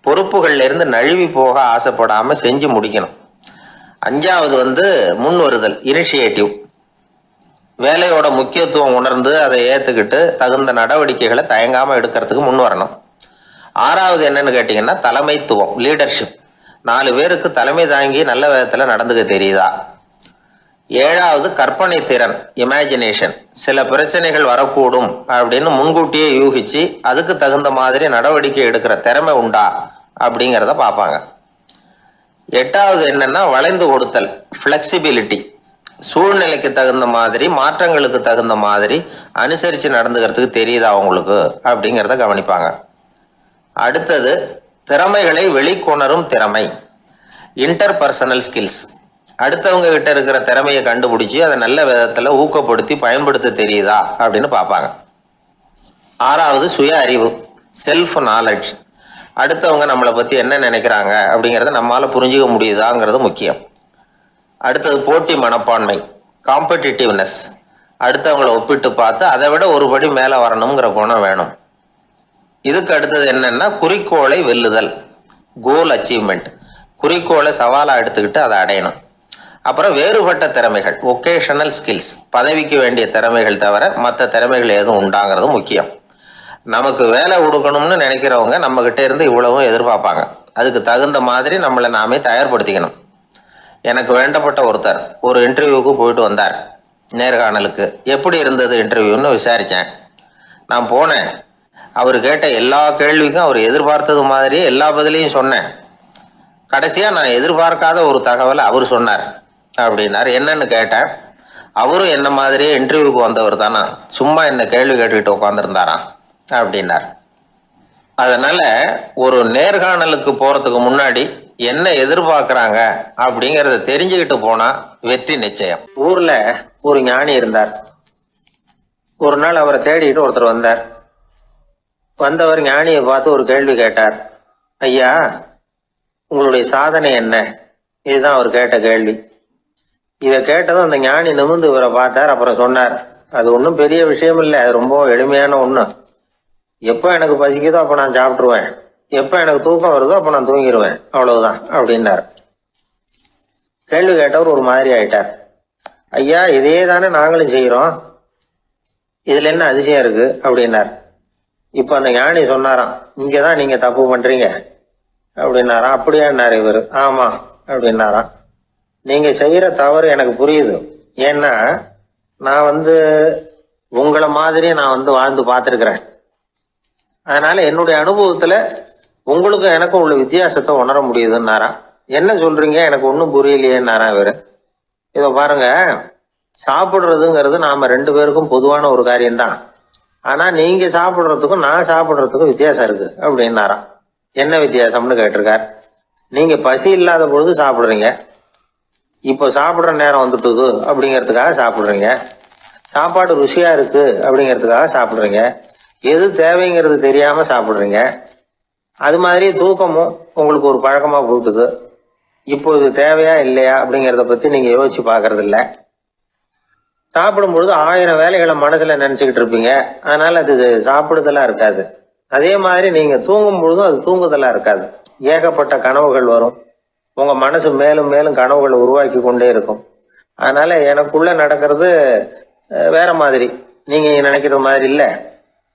[SPEAKER 1] பொறுப்புகள்ல இருந்து நழுவி போக ஆசைப்படாம செஞ்சு முடிக்கணும். 5வது முன் வருதல், இனிஷியேட்டிவ். வேலையோட முக்கியத்துவம் உணர்ந்து அதை ஏத்துக்கிட்டு தகுந்த நடவடிக்கைகளை தயங்காம எடுக்கிறதுக்கு முன் வரணும். 6வது என்னன்னு கேட்டீங்கன்னா தலைமைத்துவம், லீடர்ஷிப். 4 பேருக்கு தலைமை தாங்கி நல்ல விதத்துல நடந்துக்க தெரியுதா. 7வது கற்பனை திறன், இமேஜினேஷன். சில பிரச்சனைகள் வரக்கூடும் அப்படின்னு முன்கூட்டியே யூகிச்சு அதுக்கு தகுந்த மாதிரி நடவடிக்கை எடுக்கிற திறமை உண்டா அப்படிங்கிறத பார்ப்பாங்க. 8வது என்னன்னா வளைந்து கொடுத்தல், ஃபிளெக்சிபிலிட்டி. சூழ்நிலைக்கு தகுந்த மாதிரி, மாற்றங்களுக்கு தகுந்த மாதிரி அனுசரித்து நடந்துக்கிறதுக்கு தெரியுதா அவங்களுக்கு அப்படிங்கிறத கவனிப்பாங்க. அடுத்தது திறமைகளை வெளிக்கொணரும் திறமை, இன்டர்பர்சனல் ஸ்கில்ஸ். அடுத்தவங்க கிட்ட இருக்கிற திறமையை கண்டுபிடிச்சி அதை நல்ல விதத்துல ஊக்கப்படுத்தி பயன்படுத்த தெரியுதா அப்படின்னு பார்ப்பாங்க. ஆறாவது சுய அறிவு, செல்ஃப் நாலேஜ். அடுத்தவங்க நம்மளை பத்தி என்ன நினைக்கிறாங்க அப்படிங்கிறத நம்மளால புரிஞ்சுக்க முடியுதாங்கிறது முக்கியம். அடுத்தது போட்டி மனப்பான்மை, காம்படிட்டிவ்னஸ். அடுத்தவங்களை ஒப்பிட்டு பார்த்து அதை விட ஒரு படி மேலே வரணுங்கிற குணம் வேணும். இதுக்கு அடுத்தது என்னன்னா குறிக்கோளை வெல்லுதல், கோல் அச்சீவ்மெண்ட். குறிக்கோளை சவாலாக எடுத்துக்கிட்டு அதை அடையணும். அப்புறம் வேறுபட்ட திறமைகள், ஒகேஷனல் ஸ்கில்ஸ். பதவிக்கு வேண்டிய திறமைகள் தவிர மற்ற திறமைகள் எதுவும் உண்டாங்கிறது முக்கியம். நமக்கு வேலை கொடுக்கணும்னு நினைக்கிறவங்க நம்ம கிட்ட இருந்து இவ்வளவும் எதிர்பார்ப்பாங்க. அதுக்கு தகுந்த மாதிரி நம்மளை நாமே தயார்படுத்திக்கணும். எனக்கு வேண்டப்பட்ட ஒருத்தர் ஒரு இன்டர்வியூக்கு போயிட்டு வந்தார், நேர்காணலுக்கு. எப்படி இருந்தது இன்டர்வியூன்னு விசாரித்தேன். நான் போனேன். அவர் கேட்ட எல்லா கேள்விக்கும் அவர் எதிர்பார்த்தது மாதிரியே எல்லா பதிலையும் சொன்னேன். கடைசியாக நான் எதிர்பார்க்காத ஒரு தகவலை அவர் சொன்னார் அப்படின்னார். என்னன்னு கேட்டேன். அவரும் என்ன மாதிரியே இன்டர்வியூக்கு வந்தவர் தானா, சும்மா என்ன கேள்வி கேட்டுக்கிட்டு உட்காந்துருந்தாராம் அப்படின்னார். அதனால ஒரு நேர்காணலுக்கு போறதுக்கு முன்னாடி என்ன எதிர்பார்க்கறாங்க அப்படிங்கறத தெரிஞ்சுக்கிட்டு போனா வெற்றி நிச்சயம். ஊர்ல ஒரு ஞானி இருந்தார். ஒரு நாள் அவரை தேடிட்டு ஒருத்தர் வந்தார். வந்தவர் ஞானியை பார்த்து ஒரு கேள்வி கேட்டார். ஐயா, உங்களுடைய சாதனை என்ன? இதுதான் அவர் கேட்ட கேள்வி. இதை கேட்டதும் அந்த ஞானி நிமிர்ந்து இவரை பார்த்தார். அப்புறம் சொன்னார், அது ஒன்றும் பெரிய விஷயம் இல்லை, அது ரொம்ப எளிமையான ஒண்ணு. எப்போ எனக்கு பசிக்குதோ அப்ப நான் சாப்பிட்டுருவேன், எப்போ எனக்கு தூக்கம் வருதோ அப்ப நான் தூங்கிடுவேன், அவ்வளவுதான் அப்படின்னார். கேள்வி கேட்டவர் ஒரு மாதிரி ஆயிட்டார். ஐயா, இதே தானே நாங்களும் செய்யறோம், இதுல என்ன அதிசயம் இருக்கு அப்படின்னார். இப்ப அந்த ஞானி சொன்னாராம், இங்கதான் நீங்க தப்பு பண்றீங்க அப்படின்னாராம். அப்படியான்னாரு இவர். ஆமா அப்படின்னாராம். நீங்க செய்யற தவறு எனக்கு புரியுது. ஏன்னா நான் உங்களை மாதிரி நான் வாழ்ந்து பார்த்துருக்கிறேன். அதனால என்னுடைய அனுபவத்துல உங்களுக்கும் எனக்கும் உள்ள வித்தியாசத்தை உணர முடியுதுன்னாராம். என்ன சொல்றீங்க, எனக்கு ஒன்றும் புரியலையேன்னாரா இவரு. இதை பாருங்க, சாப்பிடுறதுங்கிறது நாம ரெண்டு பேருக்கும் பொதுவான ஒரு காரியம்தான். ஆனா நீங்க சாப்பிடுறதுக்கும் நான் சாப்பிடுறதுக்கும் வித்தியாசம் இருக்கு அப்படின்னாராம். என்ன வித்தியாசம்னு கேட்டிருக்கார். நீங்க பசி இல்லாத பொழுது சாப்பிடுறீங்க, இப்போ சாப்பிடுற நேரம் வந்துட்டுது அப்படிங்கிறதுக்காக சாப்பிடுறீங்க. சாப்பாடு ருசியா இருக்கு அப்படிங்கிறதுக்காக சாப்பிடுறீங்க. எது தேவைங்கிறது தெரியாம சாப்பிடுறீங்க. அது மாதிரி தூக்கமும் உங்களுக்கு ஒரு பழக்கமா போட்டுது. இப்போ இது தேவையா இல்லையா அப்படிங்கிறத பத்தி நீங்க யோசிச்சு பாக்குறது இல்ல. சாப்பிடும் பொழுது 1000 வேலைகளை மனசுல நினைச்சுக்கிட்டு இருப்பீங்க. அதனால அது சாப்பிடுதலா இருக்காது. அதே மாதிரி நீங்க தூங்கும் பொழுதும் அது தூங்குதலா இருக்காது. ஏகப்பட்ட கனவுகள் வரும். உங்க மனசு மேலும் மேலும் கனவுகளை உருவாக்கி கொண்டே இருக்கும். அதனால எனக்குள்ள நடக்கிறது வேற மாதிரி, நீங்க நினைக்கிறது மாதிரி இல்ல.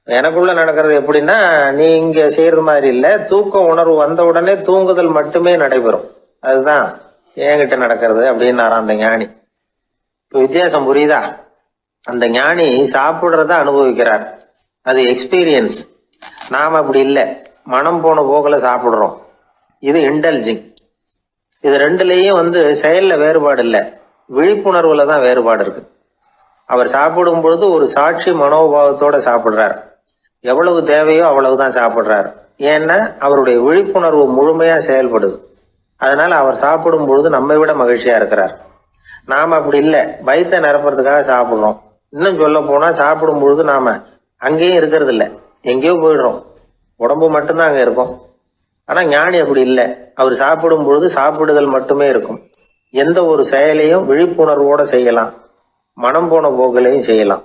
[SPEAKER 1] எனக்குள்ள நடக்கிறது எப்படின்னா, நீங்க செய்யறது மாதிரி இல்ல. தூக்க உணர்வு வந்த உடனே தூங்குதல் மட்டுமே நடைபெறும். அதுதான் என்கிட்ட நடக்கிறது அப்படின்னாராம் அந்த ஞானி. இப்ப வித்தியாசம் புரியுதா? அந்த ஞானி சாப்பிடுறத அனுபவிக்கிறார், அது எக்ஸ்பீரியன்ஸ். நாம அப்படி இல்லை, மனம் போன போகல சாப்பிடுறோம். இது இன்டெலிஜிங். இது ரெண்டுலயும் செயல்ல வேறுபாடு இல்லை, விழிப்புணர்வுல தான் வேறுபாடு இருக்கு. அவர் சாப்பிடும் பொழுது ஒரு சாட்சி மனோபாவத்தோட சாப்பிடுறார். எவ்வளவு தேவையோ அவ்வளவுதான் சாப்பிடுறார். ஏன்னா அவருடைய விழிப்புணர்வு முழுமையா செயல்படுது. அதனால அவர் சாப்பிடும் பொழுது நம்மை விட மகிழ்ச்சியா இருக்கிறார். நாம அப்படி இல்லை, வயிற்றை நிரப்புறதுக்காக சாப்பிடுறோம். இன்னும் சொல்ல போனா சாப்பிடும் பொழுது நாம அங்கேயும் இருக்கிறது இல்லை, எங்கேயோ போயிடுறோம். உடம்பு மட்டும்தான் அங்க இருக்கும். ஆனா ஞானி அப்படி இல்லை. அவர் சாப்பிடும் பொழுது சாப்பிடுதல் மட்டுமே இருக்கும். எந்த ஒரு செயலையும் விழிப்புணர்வோட செய்யலாம், மனம் போன போக்கிலையும் செய்யலாம்.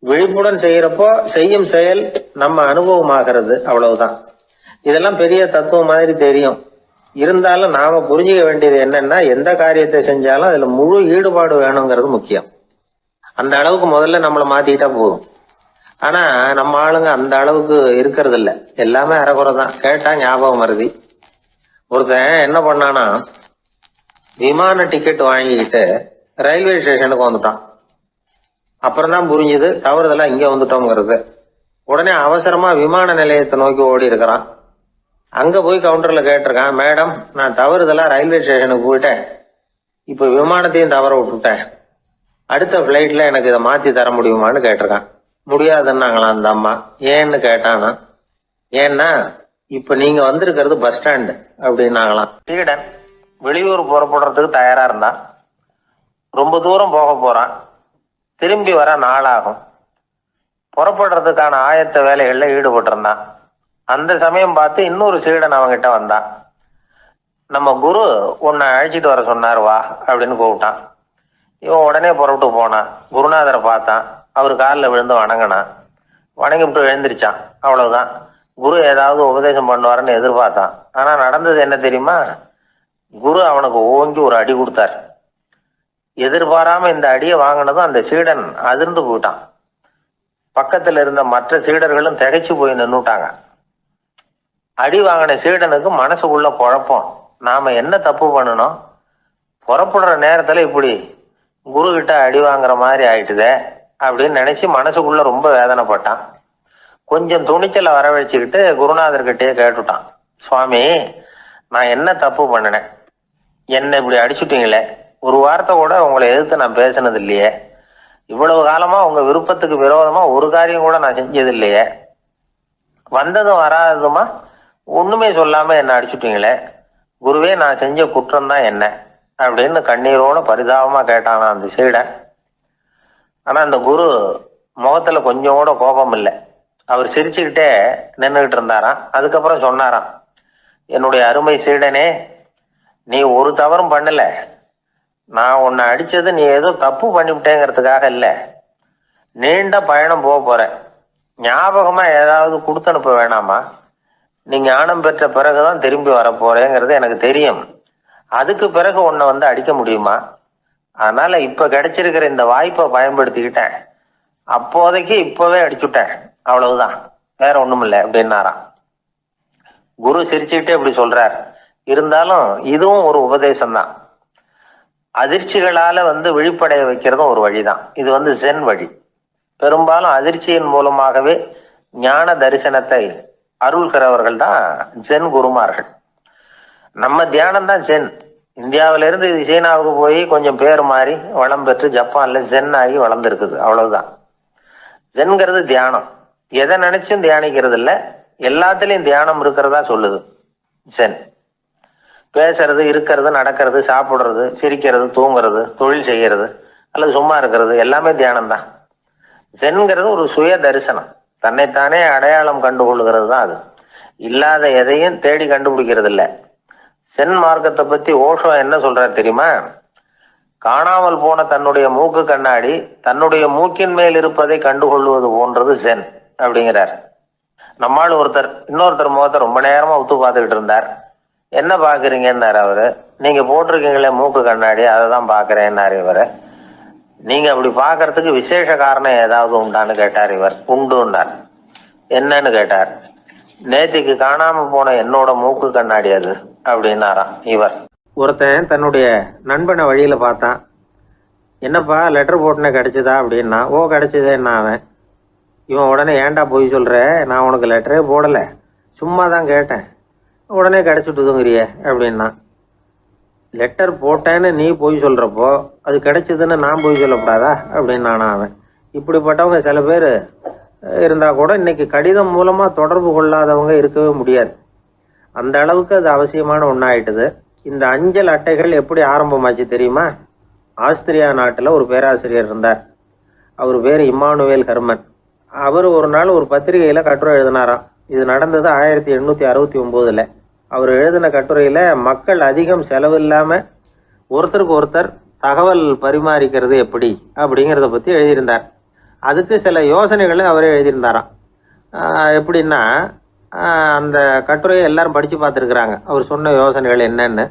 [SPEAKER 1] விழிப்புடன் செய்யறப்போ செய்யும் செயல் நம்ம அனுபவமாகிறது, அவ்வளவுதான். இதெல்லாம் பெரிய தத்துவம் மாதிரி தெரியும். இருந்தாலும் நாம புரிஞ்சுக்க வேண்டியது என்னன்னா, எந்த காரியத்தை செஞ்சாலும் அதுல முழு ஈடுபாடு வேணுங்கிறது முக்கியம். அந்த அளவுக்கு முதல்ல நம்மளை மாத்திக்கிட்டா போதும். ஆனா நம்ம ஆளுங்க அந்த அளவுக்கு இருக்கிறது இல்ல, எல்லாமே அரைக்குறை தான். கேட்டா ஞாபகம் மருதி. ஒருத்தன் என்ன பண்ணானா, விமான டிக்கெட் வாங்கிக்கிட்டு ரயில்வே ஸ்டேஷனுக்கு வந்துட்டான். அப்புறம் தான் புரிஞ்சுது தவறுதலா இங்க வந்துட்டோங்கிறது. உடனே அவசரமா விமான நிலையத்தை நோக்கி ஓடி இருக்கிறான். அங்க போய் கவுண்டர்ல கேட்டிருக்கான், மேடம் நான் தவறுதலா ரயில்வே ஸ்டேஷனுக்கு போயிட்டேன், இப்ப விமானத்தையும் தவற விட்டுட்டேன் அடுத்த ஃப்ளைட்டில் எனக்கு இதை மாற்றி தர முடியுமான்னு கேட்டிருக்கான். முடியாதுன்னாங்களாம் அந்த அம்மா. ஏன்னு கேட்டானா, ஏன்னா இப்போ நீங்கள் வந்திருக்கிறது பஸ் ஸ்டாண்டு அப்படின்னாங்களாம். சீடன் வெளியூர் புறப்படுறதுக்கு தயாராக இருந்தான். ரொம்ப தூரம் போக போகிறான். திரும்பி வர நாளாகும். புறப்படுறதுக்கான ஆயத்த வேலைகளில் ஈடுபட்டிருந்தான். அந்த சமயம் பார்த்து இன்னொரு சீடன் அவங்கிட்ட வந்தான். நம்ம குரு உன்னை அழைச்சிட்டு வர சொன்னார் வா அப்படின்னு கூப்பிட்டான். இவன் உடனே புறப்பட்டு போனான். குருநாதரை பார்த்தான். அவர் காலில் விழுந்து வணங்கினான். வணங்கிவிட்டு எழுந்திரிச்சான். அவ்வளவுதான். குரு ஏதாவது உபதேசம் பண்ணுவாருன்னு எதிர்பார்த்தான். ஆனால் நடந்தது என்ன தெரியுமா? குரு அவனுக்கு ஓங்கி ஒரு அடி கொடுத்தார். எதிர்பாராம இந்த அடியை வாங்கினதும் அந்த சீடன் அதிர்ந்து போயிட்டான். பக்கத்தில் இருந்த மற்ற சீடர்களும் திகைச்சு போய் நின்றுட்டாங்க. அடி வாங்கின சீடனுக்கு மனசுக்குள்ள குழப்பம். நாம என்ன தப்பு பண்ணணும்? புறப்படுற நேரத்துல இப்படி குரு கிட்ட அடி வாங்குற மாதிரி ஆயிட்டுதே அப்படின்னு நினைச்சு மனசுக்குள்ள ரொம்ப வேதனைப்பட்டான். கொஞ்சம் துணிச்சலை வரவழைச்சுக்கிட்டு குருநாதர்கிட்டயே கேட்டுட்டான். சுவாமி, நான் என்ன தப்பு பண்ணினேன்? என்னை இப்படி அடிச்சுட்டீங்களே. ஒரு வார்த்தை கூட உங்களை எதிர்த்து நான் பேசினது இல்லையே. இவ்வளவு காலமா உங்க விருப்பத்துக்கு விரோதமா ஒரு காரியம் கூட நான் செஞ்சது இல்லையே. வந்ததும் வராததுமா ஒண்ணுமே சொல்லாம என்ன அடிச்சுட்டீங்களே. குருவே, நான் செஞ்ச குற்றம் தான் என்ன அப்படின்னு கண்ணீரோட பரிதாபமா கேட்டானா அந்த சீடன். ஆனா அந்த குரு முகத்துல கொஞ்சம் கூட கோபம் இல்லை. அவர் சிரிச்சுக்கிட்டே நின்றுகிட்டு இருந்தாராம். அதுக்கப்புறம் சொன்னாராம், என்னுடைய அருமை சீடனே, நீ ஒரு தவறும் பண்ணல. நான் உன்னை அடிச்சது நீ ஏதோ தப்பு பண்ணிவிட்டேங்கிறதுக்காக இல்லை. நீண்ட பயணம் போக போற. ஞாபகமா ஏதாவது கொடுத்து அனுப்ப வேணாமா? நீ ஞானம் பெற்ற பிறகுதான் திரும்பி வர போறேங்கிறது எனக்கு தெரியும். அதுக்கு பிறகு உன்னை வந்து அடிக்க முடியுமா? அதனால இப்ப கிடைச்சிருக்கிற இந்த வாய்ப்பை பயன்படுத்திக்கிட்டேன். அப்போதைக்கு இப்பவே அடிச்சுட்டேன், அவ்வளவுதான், வேற ஒண்ணும் இல்லை அப்படின்னாராம். குரு சிரிச்சுக்கிட்டே இப்படி சொல்றார். இருந்தாலும் இதுவும் ஒரு உபதேசம் தான். அதிர்ச்சிகளால விழிப்படைய வைக்கிறதும் ஒரு வழிதான். இது ஜென் வழி. பெரும்பாலும் அதிர்ச்சியின் மூலமாகவே ஞான தரிசனத்தை அருள்கிறவர்கள் தான் ஜென் குருமார்கள். நம்ம தியானம் தான் ஜென். இந்தியாவிலிருந்து இது சீனாவுக்கு போய் கொஞ்சம் பேர் மாறி வளம் பெற்று ஜப்பான்ல ஜென் ஆகி வளர்ந்துருக்குது, அவ்வளவுதான். ஜென்கிறது தியானம். எதை நினைச்சும் தியானிக்கிறது இல்லை, எல்லாத்துலயும் தியானம் இருக்கிறதா சொல்லுது ஜென். பேசுறது, இருக்கிறது, நடக்கிறது, சாப்பிடுறது, சிரிக்கிறது, தூங்குறது, தொழில் செய்யறது அல்லது சும்மா இருக்கிறது எல்லாமே தியானம் தான். ஜென்கிறது ஒரு சுய தரிசனம். தன்னைத்தானே அடையாளம் கண்டுகொள்ளுகிறது தான் அது. இல்லாத எதையும் தேடி கண்டுபிடிக்கிறது இல்லை. சென் மார்க்கத்தை பத்தி ஓஷோ என்ன சொல்றாரு தெரியுமா? காணாமல் போன தன்னுடைய மூக்கு கண்ணாடி தன்னுடைய மூக்கின் மேல் இருப்பதை கண்டுகொள்வது போன்றது ஜென் அப்படிங்கிறார். நம்மால் இன்னொருத்தர் முகத்தை ரொம்ப நேரமா உத்து பார்த்துக்கிட்டு இருந்தார். என்ன பாக்குறீங்கன்னாரு அவரு. நீங்க போட்டிருக்கீங்களே மூக்கு கண்ணாடி, அதை தான் பாக்குறேன்னாரு இவரு. நீங்க அப்படி பாக்குறதுக்கு விசேஷ காரணம் ஏதாவது உண்டான்னு கேட்டார் இவர். உண்டுன்னார். என்னன்னு கேட்டார். நேத்திக்கு காணாம போன என்னோட மூக்கு கண்ணாடி அது அப்படின்னாராம் இவர். ஒருத்தன் தன்னுடைய நண்பனை வழியில பார்த்தான். என்னப்பா லெட்டர் போட்டுனே கிடைச்சதா அப்படின்னா. ஓ கிடைச்சதேன்னா அவன். இவன் உடனே, ஏன்டா போய் சொல்ற, நான் உனக்கு லெட்டரே போடல, சும்மா தான் கேட்டேன், உடனே கிடைச்சிட்டுதுங்கிறிய அப்படின்னா. லெட்டர் போட்டேன்னு நீ போய் சொல்றப்போ அது கிடைச்சதுன்னு நான் போய் சொல்லக்கூடாதா அப்படின்னானா அவன். இப்படிப்பட்டவங்க சில பேர் இருந்தா கூட இன்னைக்கு கடிதம் மூலமா தொடர்பு கொள்ளாதவங்க இருக்கவே முடியாது. அந்த அளவுக்கு அது அவசியமான ஒன்னாயிட்டுது. இந்த அஞ்சல் அட்டைகள் எப்படி ஆரம்பமாச்சு தெரியுமா? ஆஸ்திரியா நாட்டுல ஒரு பேராசிரியர் இருந்தார். அவர் பேர் இம்மானுவேல் ஹெர்மன். அவர் ஒரு நாள் ஒரு பத்திரிகையில கட்டுரை எழுதினாராம். இது நடந்தது 1869. அவர் எழுதின கட்டுரையில மக்கள் அதிகம் செலவு இல்லாம ஒருத்தருக்கு ஒருத்தர் தகவல் பரிமாறிக்கிறது எப்படி அப்படிங்கிறத பத்தி எழுதியிருந்தார். அதுக்கு சில யோசனைகளை அவரே எழுதியிருந்தாராம். எப்படின்னா, அந்த கட்டுரையை எல்லாரும் படிச்சு பார்த்துருக்குறாங்க. அவர் சொன்ன யோசனைகள் என்னன்னு.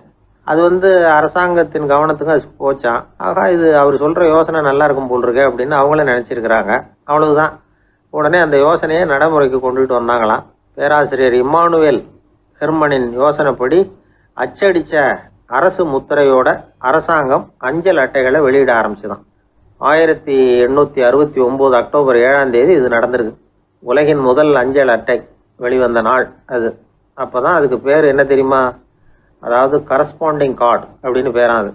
[SPEAKER 1] அது அரசாங்கத்தின் கவனத்துக்கு அது போச்சான். ஆகா, இது அவர் சொல்ற யோசனை நல்லா இருக்கும் போல் இருக்கு அப்படின்னு அவங்களே நினைச்சிருக்கிறாங்க. அவ்வளவுதான். உடனே அந்த யோசனையை நடைமுறைக்கு கொண்டுட்டு வந்தாங்களாம். பேராசிரியர் இம்மானுவேல் ஹெர்மனின் யோசனைப்படி அச்சடிச்ச அரசு முத்திரையோட அரசாங்கம் அஞ்சல் அட்டைகளை வெளியிட ஆரம்பிச்சுதான். 1869 அக்டோபர் 7ஆம் தேதி இது நடந்திருக்கு. உலகின் முதல் அஞ்சல் அட்டை வெளிவந்த நாள் அது. அப்பதான் அதுக்கு பேர் என்ன தெரியுமா? அதாவது கரஸ்பாண்டிங் கார்டு அப்படின்னு பேராது.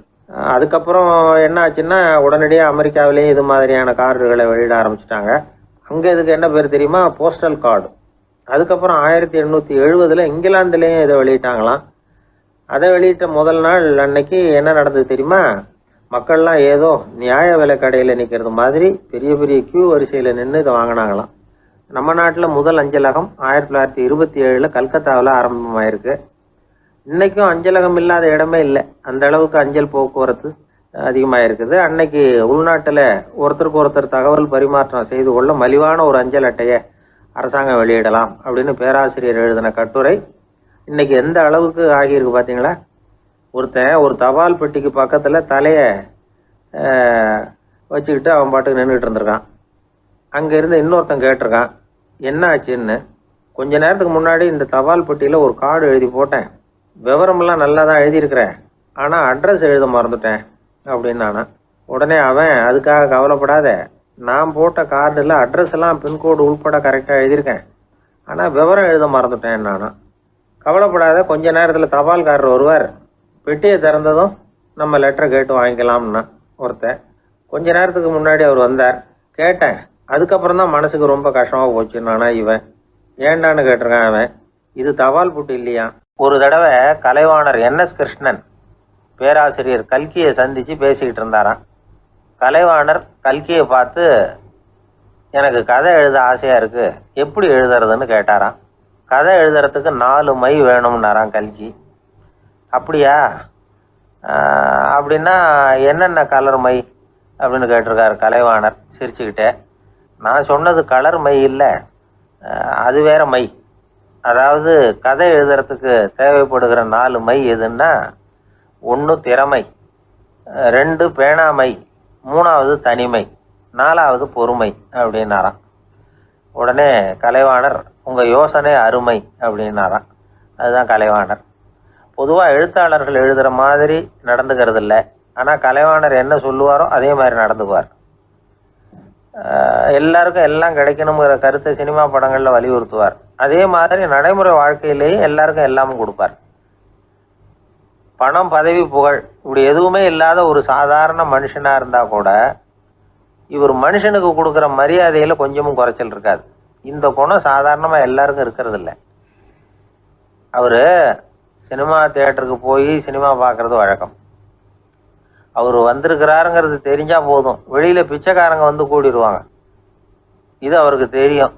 [SPEAKER 1] அதுக்கப்புறம் என்ன ஆச்சுன்னா உடனடியாக அமெரிக்காவிலேயே இது மாதிரியான கார்டுகளை வெளியிட ஆரம்பிச்சிட்டாங்க. அங்கே இதுக்கு என்ன பேர் தெரியுமா? Postal card. அதுக்கப்புறம் 1870 இங்கிலாந்துலேயும் இதை வெளியிட்டாங்களாம். அதை வெளியிட்ட முதல் நாள் அன்னைக்கு என்ன நடந்தது தெரியுமா? மக்கள்லாம் ஏதோ நியாய விலை கடையில் நிற்கிறது மாதிரி பெரிய பெரிய கியூ வரிசையில் நின்று இதை வாங்கினாங்களாம். நம்ம நாட்டில் முதல் அஞ்சலகம் 1927 கல்கத்தாவில் ஆரம்பமாயிருக்கு. இன்னைக்கும் அஞ்சலகம் இல்லாத இடமே இல்லை. அந்த அளவுக்கு அஞ்சல் போக்குவரத்து அதிகமாக இருக்குது. அன்னைக்கு உள்நாட்டில் ஒருத்தருக்கு ஒருத்தர் தகவல் பரிமாற்றம் செய்து கொள்ள மலிவான ஒரு அஞ்சல் அட்டையை அரசாங்கம் வெளியிடலாம் அப்படின்னு பேராசிரியர் எழுதின கட்டுரை இன்னைக்கு எந்த அளவுக்கு ஆகியிருக்கு பார்த்தீங்களா? ஒருத்தன் ஒரு தபால் பெட்டிக்கு பக்கத்தில் தலையை வச்சுக்கிட்டு அவன் பாட்டுக்கு நின்றுட்டு இருந்திருக்கான். அங்கே இருந்து இன்னொருத்தன் கேட்டிருக்கான், என்ன ஆச்சுன்னு. கொஞ்ச நேரத்துக்கு முன்னாடி இந்த தபால் பெட்டியில் ஒரு கார்டு எழுதி போட்டேன், விவரமெல்லாம் நல்லா தான் எழுதியிருக்கிறேன், ஆனால் அட்ரஸ் எழுத மறந்துட்டேன் அப்படின்னு நானா. உடனே அவன், அதுக்காக கவலைப்படாத, நான் போட்ட கார்டில் அட்ரஸ் எல்லாம் பின்கோடு உள்பட கரெக்டாக எழுதியிருக்கேன், ஆனால் விவரம் எழுத மறந்துட்டேன் நானா. கவலைப்படாத, கொஞ்ச நேரத்தில் தபால்காரர் வருவார், பெட்டியை திறந்ததும் நம்ம லெட்டரை கேட்டு வாங்கிக்கலாம்னா ஒருத்தன். கொஞ்ச நேரத்துக்கு முன்னாடி அவர் வந்தார், கேட்டேன், அதுக்கப்புறம் தான் மனசுக்கு ரொம்ப கஷ்டமாக போச்சு நானா. இவன் ஏண்டான்னு கேட்டிருக்கான். அவன், இது தபால் புட்டு இல்லையா. ஒரு தடவை கலைவாணர் என்எஸ் கிருஷ்ணன் பேராசிரியர் கல்கியை சந்திச்சு பேசிக்கிட்டு இருந்தாராம். கலைவாணர் கல்கியை பார்த்து, எனக்கு கதை எழுத ஆசையா இருக்கு, எப்படி எழுதுறதுன்னு கேட்டாராம். கதை எழுதுறதுக்கு 4 மை வேணும்னாராம் கல்கி. அப்படியா, அப்படின்னா என்னென்ன கலர் மை அப்படின்னு கேட்டிருக்காரு கலைவாணர் சிரிச்சுக்கிட்டே. நான் சொன்னது கலர் மை இல்லை, அது வேற மை. அதாவது கதை எழுதுறதுக்கு தேவைப்படுகிற 4 மை எதுன்னா, 1 திறமை, 2 பேணாமை, 3வது தனிமை, 4வது பொறுமை அப்படின்னாராம். உடனே கலைவாணர், உங்கள் யோசனை அருமை அப்படின்னாராம். அதுதான் கலைவாணர். பொதுவாக எழுத்தாளர்கள் எழுதுகிற மாதிரி நடந்துக்கிறது இல்லை, ஆனால் கலைவாணர் என்ன சொல்லுவாரோ அதே மாதிரி நடந்துக்குவார். எல்லாருக்கும் எல்லாம் கிடைக்கணுங்கிற கருத்தை சினிமா படங்களில் வலியுறுத்துவார். அதே மாதிரி நடைமுறை வாழ்க்கையிலேயே எல்லாருக்கும் எல்லாமும் கொடுப்பார். பணம், பதவி, புகழ் இப்படி எதுவுமே இல்லாத ஒரு சாதாரண மனுஷனாக இருந்தால் கூட இவர் மனுஷனுக்கு கொடுக்குற மரியாதையில் கொஞ்சமும் குறைச்சல் இருக்காது. இந்த குணம் சாதாரணமாக எல்லாருக்கும் இருக்கிறது இல்லை. அவர் சினிமா தியேட்டருக்கு போய் சினிமா பார்க்குறது வழக்கம். அவர் வந்திருக்கிறாருங்கிறது தெரிஞ்சால் போதும், வெளியில் பிச்சைக்காரங்க வந்து கூடிடுவாங்க. இது அவருக்கு தெரியும்.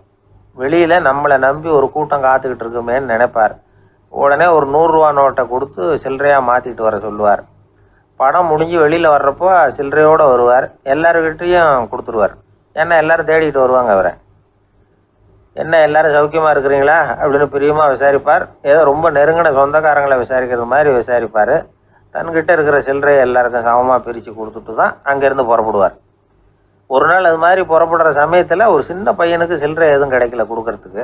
[SPEAKER 1] வெளியில் நம்மளை நம்பி ஒரு கூட்டம் காத்துக்கிட்டு இருக்குமேன்னு நினைப்பார். உடனே ஒரு 100 ரூபா நோட்டை கொடுத்து சில்லறையாக மாற்றிட்டு வர சொல்லுவார். படம் முடிஞ்சு வெளியில் வர்றப்போ சில்லறையோடு வருவார், எல்லாருக்கிட்டையும் கொடுத்துருவார். ஏன்னா எல்லாரும் தேடிட்டு வருவாங்க அவரை. என்ன எல்லாரும் சௌக்கியமாக இருக்கிறீங்களா அப்படின்னு பிரியமாக விசாரிப்பார். ஏதோ ரொம்ப நெருங்கின சொந்தக்காரங்களை விசாரிக்கிறது மாதிரி விசாரிப்பார். தன்கிட்ட இருக்கிற சில்லறையை எல்லாருக்கும் சமமாக பிரித்து கொடுத்துட்டு தான் அங்கேருந்து புறப்படுவார். ஒரு நாள் அது மாதிரி புறப்படுற சமயத்தில் ஒரு சின்ன பையனுக்கு சில்லறை எதுவும் கிடைக்கல கொடுக்கறதுக்கு.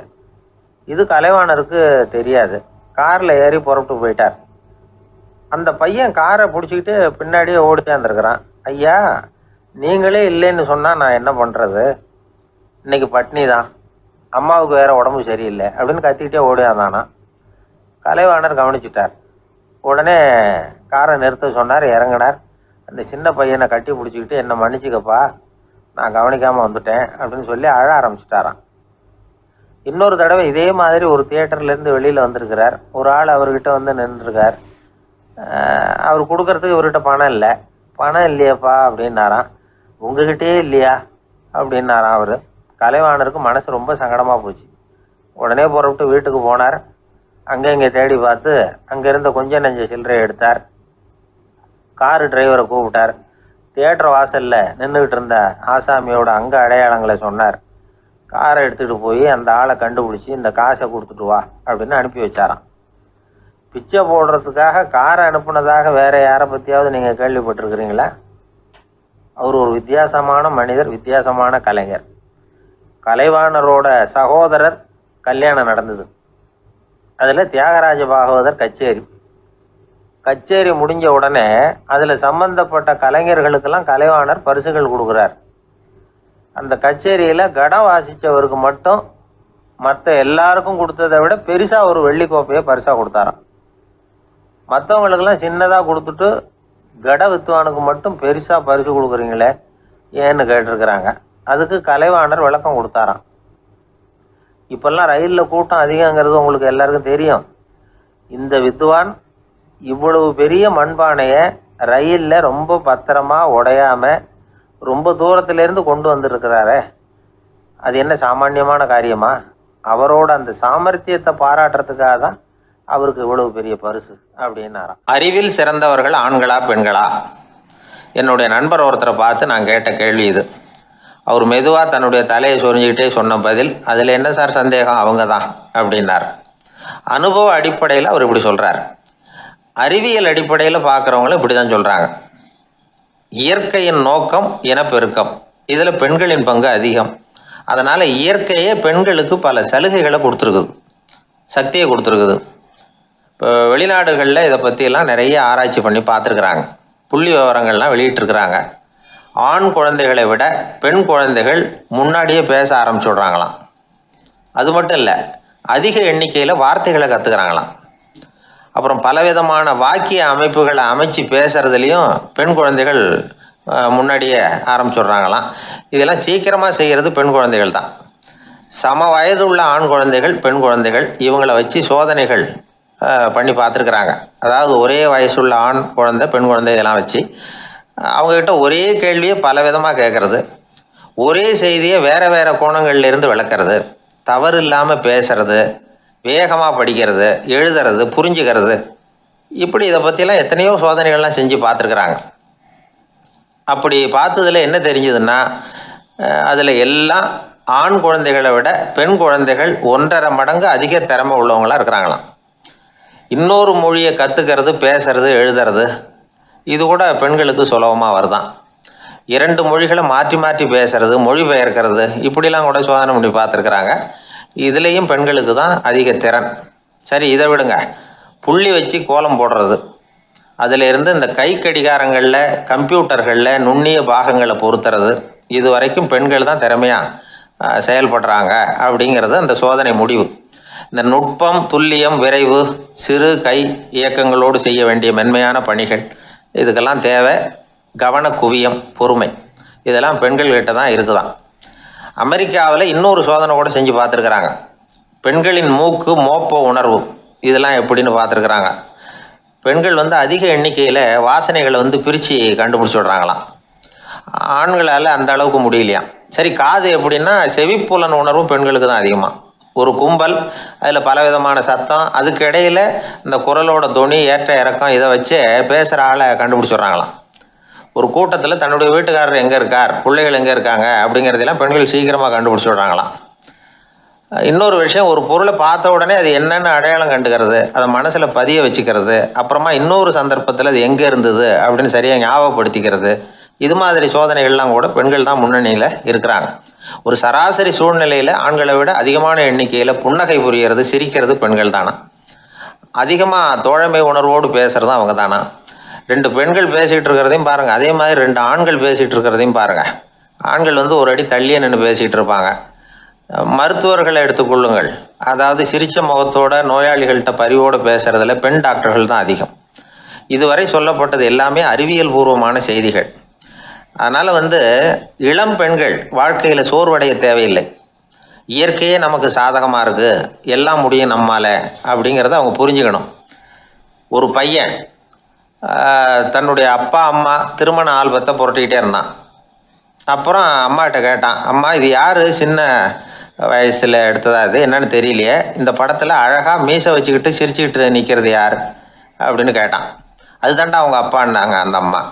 [SPEAKER 1] இது கலைவாணருக்கு தெரியாது. காரில் ஏறி புறப்பட்டு போயிட்டார். அந்த பையன் காரை பிடிச்சிக்கிட்டு பின்னாடியே ஓடிச்சாந்துருக்கிறான். ஐயா, நீங்களே இல்லைன்னு சொன்னால் நான் என்ன பண்ணுறது, இன்னைக்கு பட்னி தான், அம்மாவுக்கு வேற உடம்பு சரியில்லை அப்படின்னு கத்திக்கிட்டே ஓடியாந்தானா. கலைவாணர் கவனிச்சிட்டார். உடனே காரை நிறுத்த சொன்னார், இறங்கினார். அந்த சின்ன பையனை கட்டி பிடிச்சிக்கிட்டு, என்னை மன்னிச்சுக்கப்பா, நான் கவனிக்காமல் வந்துட்டேன் அப்படின்னு சொல்லி அழ ஆரம்பிச்சிட்டாராம். இன்னொரு தடவை இதே மாதிரி ஒரு தியேட்டர்லேருந்து வெளியில் வந்திருக்கிறார். ஒரு ஆள் அவர்கிட்ட வந்து நின்றுருக்கார். அவர் கொடுக்கறதுக்கு இவர்கிட்ட பணம் இல்லை. பணம் இல்லையாப்பா அப்படின்னாராம். உங்ககிட்டயே இல்லையா அப்படின்னாராம் அவர். கலைவாணருக்கு மனசு ரொம்ப சங்கடமாக போச்சு. உடனே புறப்பட்டு வீட்டுக்கு போனார். அங்கே இங்கே தேடி பார்த்து அங்கேருந்த கொஞ்சம் நெஞ்ச சில்லறை எடுத்தார். காரு டிரைவரை கூப்பிட்டார். தியேட்டர் வாசலில் நின்றுக்கிட்டு இருந்த ஆசாமியோட அங்க அடையாளங்களை சொன்னார். காரை எடுத்துகிட்டு போய் அந்த ஆளை கண்டுபிடிச்சி இந்த காசை கொடுத்துட்டு வா அப்படின்னு அனுப்பி வச்சாராம். பிச்சை போடுறதுக்காக காரை அனுப்புனதாக வேற யாரை பற்றியாவது நீங்கள் கேள்விப்பட்டிருக்கிறீங்களா? அவர் ஒரு வித்தியாசமான மனிதர், வித்தியாசமான கலைஞர். கலைவாணரோட சகோதரர் கல்யாணம் நடந்தது. அதில் தியாகராஜ பாகவதர் கச்சேரி முடிஞ்ச உடனே அதில் சம்பந்தப்பட்ட கலைஞர்களுக்கெல்லாம் கலைவாணர் பரிசுகள் கொடுக்குறார். அந்த கச்சேரியில் கடம் வாசித்தவருக்கு மட்டும் மற்ற எல்லாருக்கும் கொடுத்ததை விட பெருசாக ஒரு வெள்ளி கோப்பையை பரிசாக கொடுத்தாராம். மற்றவங்களுக்கெல்லாம் சின்னதாக கொடுத்துட்டு கட வித்துவானுக்கு மட்டும் பெருசா பரிசு கொடுக்குறீங்களே ஏன்னு கேட்டிருக்கிறாங்க. அதுக்கு கலைவாணர் விளக்கம் கொடுத்தாராம். இப்பெல்லாம் ரயிலில் கூட்டம் அதிகங்கிறது உங்களுக்கு எல்லாருக்கும் தெரியும். இந்த வித்வான் இவ்வளவு பெரிய மண்பானைய ரயில்ல ரொம்ப பத்திரமா உடையாம ரொம்ப தூரத்துல இருந்து கொண்டு வந்திருக்கிறாரே, அது என்ன சாமானியமான காரியமா? அவரோட அந்த சாமர்த்தியத்தை பாராட்டுறதுக்காக தான் அவருக்கு இவ்வளவு பெரிய பரிசு அப்படின்னாராம். அறிவில் சிறந்தவர்கள் ஆண்களா பெண்களா? என்னுடைய நண்பர் ஒருத்தரை பார்த்து நான் கேட்ட கேள்வி இது. அவர் மெதுவாக தன்னுடைய தலையை சொரிஞ்சுக்கிட்டே சொன்ன பதில், அதில் என்ன சார் சந்தேகம், அவங்க தான் அப்படின்னார். அனுபவ அடிப்படையில் அவர் இப்படி சொல்கிறார். அறிவியல் அடிப்படையில் பார்க்குறவங்களும் இப்படி தான் சொல்கிறாங்க. இயற்கையின் நோக்கம் இனப்பெருக்கம், இதில் பெண்களின் பங்கு அதிகம். அதனால் இயற்கையே பெண்களுக்கு பல சலுகைகளை கொடுத்துருக்குது, சக்தியை கொடுத்துருக்குது. இப்போ வெளிநாடுகளில் இதை பற்றியெல்லாம் நிறைய ஆராய்ச்சி பண்ணி பார்த்துருக்குறாங்க. புள்ளி விவரங்கள்லாம் வெளியிட்டிருக்கிறாங்க. ஆண் குழந்தைகளை விட பெண் குழந்தைகள் முன்னாடியே பேச ஆரம்பிச்சுடுறாங்களாம். அது மட்டும் இல்லை, அதிக எண்ணிக்கையில் வார்த்தைகளை கற்றுக்கிறாங்களாம். அப்புறம் பலவிதமான வாக்கிய அமைப்புகளை அமைச்சு பேசுறதுலேயும் பெண் குழந்தைகள் முன்னாடியே ஆரம்பிச்சுடுறாங்களாம். இதெல்லாம் சீக்கிரமாக செய்கிறது பெண் குழந்தைகள் தான். சம வயது உள்ள ஆண் குழந்தைகள் பெண் குழந்தைகள் இவங்களை வச்சு சோதனைகள் பண்ணி பார்த்துருக்குறாங்க. அதாவது ஒரே வயசுள்ள ஆண் குழந்தை பெண் குழந்தை இதெல்லாம் வச்சு அவங்கக்கிட்ட ஒரே கேள்வியை பல விதமாக கேட்குறது, ஒரே செய்தியை வேறு வேறு கோணங்கள்லேருந்து விளக்கிறது, தவறு இல்லாமல் பேசுறது, வேகமாக படிக்கிறது, எழுதுறது, புரிஞ்சுக்கிறது, இப்படி இதை பற்றிலாம் எத்தனையோ சோதனைகள்லாம் செஞ்சு பார்த்துருக்குறாங்க. அப்படி பார்த்ததில் என்ன தெரிஞ்சதுன்னா, அதில் எல்லாம் ஆண் குழந்தைகளை விட பெண் குழந்தைகள் 1.5 மடங்கு அதிக திறமை உள்ளவங்களாக இருக்கிறாங்களாம். இன்னொரு மொழியை கற்றுக்கிறது, பேசுறது, எழுதுறது, இது கூட பெண்களுக்கு சுலபமாக வருதான். 2 மொழிகளை மாற்றி மாற்றி பேசுறது, மொழிபெயர்க்கிறது, இப்படிலாம் கூட சோதனை பண்ணி பார்த்துருக்குறாங்க. இதுலேயும் பெண்களுக்கு தான் அதிக திறன். சரி, இதை விடுங்க. புள்ளி வச்சு கோலம் போடுறது, அதில் இருந்து இந்த கை கடிகாரங்களில், கம்ப்யூட்டர்களில் நுண்ணிய பாகங்களை பொருத்துறது, இது வரைக்கும் பெண்கள் தான் திறமையாக செயல்படுறாங்க அப்படிங்கிறது அந்த சோதனை முடிவு. இந்த நுட்பம், துல்லியம், விரைவு, சிறு கை இயக்கங்களோடு செய்ய வேண்டிய மென்மையான பணிகள், இதுக்கெல்லாம் தேவை கவன குவியம், பொறுமை. இதெல்லாம் பெண்கள்கிட்ட தான் இருக்குதான். அமெரிக்காவில் இன்னொரு சோதனை கூட செஞ்சு பார்த்துருக்குறாங்க. பெண்களின் மூக்கு மோப்ப உணர்வு இதெல்லாம் எப்படின்னு பார்த்துருக்குறாங்க. பெண்கள் அதிக எண்ணிக்கையில் வாசனைகளை பிரித்து கண்டுபிடிச்சி விடுறாங்களாம். ஆண்களால் அந்த அளவுக்கு முடியலையாம். சரி, காது எப்படின்னா செவிப்புலன் உணர்வும் பெண்களுக்கு தான் அதிகமாக. ஒரு கும்பல், அதில் பலவிதமான சத்தம், அதுக்கு இடையில் இந்த குரலோட தொனி, ஏற்ற இறக்கம், இதை வச்சு பேசுகிற ஆளை கண்டுபிடிச்சிடுறாங்களாம். ஒரு கூட்டத்தில் தன்னுடைய வீட்டுக்காரர் எங்கே இருக்கார், பிள்ளைகள் எங்கே இருக்காங்க அப்படிங்கிறதெல்லாம் பெண்கள் சீக்கிரமாக கண்டுபிடிச்சி விடுறாங்களாம். இன்னொரு விஷயம், ஒரு பொருளை பார்த்த உடனே அது என்னென்னு அடையாளம் கண்டுக்கிறது, அதை மனசில் பதிய வச்சுக்கிறது, அப்புறமா இன்னொரு சந்தர்ப்பத்தில் அது எங்கே இருந்தது அப்படின்னு சரியாக ஞாபகப்படுத்திக்கிறது, இது மாதிரி சோதனைகள்லாம் கூட பெண்கள் தான் முன்னணியில் இருக்கிறாங்க. ஒரு சராசரி சூழ்நிலையில் ஆண்களை விட அதிகமான எண்ணிக்கையில் புன்னகை புரியறது, சிரிக்கிறது பெண்கள் தானா. அதிகமாக தோழமை உணர்வோடு பேசுகிறதும் அவங்க தானா. 2 பெண்கள் பேசிகிட்டு இருக்கிறதையும் பாருங்கள், அதே மாதிரி 2 ஆண்கள் பேசிகிட்டு இருக்கிறதையும் பாருங்கள். ஆண்கள் ஒரு அடி தள்ளியே நின்று பேசிகிட்டு இருப்பாங்க. மருத்துவர்களை எடுத்துக்கொள்ளுங்கள், அதாவது சிரிச்ச முகத்தோட நோயாளிகள்கிட்ட பரிவோடு பேசுறதுல பெண் டாக்டர்கள் தான் அதிகம். இதுவரை சொல்லப்பட்டது எல்லாமே அறிவியல் பூர்வமான செய்திகள். அதனால் இளம் பெண்கள் வாழ்க்கையில் சோர்வடைய தேவையில்லை. இயற்கையே நமக்கு சாதகமாக இருக்குது, எல்லாம் முடியும் நம்மால் அப்படிங்கிறத அவங்க புரிஞ்சுக்கணும். ஒரு பையன் தன்னுடைய அப்பா அம்மா திருமண ஆல்பத்தை புரட்டிக்கிட்டே இருந்தான். அப்புறம் அம்மாகிட்ட கேட்டான், அம்மா இது யார் சின்ன வயசில் எடுத்ததா, இது என்னன்னு தெரியலையே, இந்த படத்தில் அழகாக மீசை வச்சுக்கிட்டு சிரிச்சுக்கிட்டு நிற்கிறது யார் அப்படின்னு கேட்டான். அதுதாண்டா அவங்க அப்பான்னாங்க அந்த அம்மா.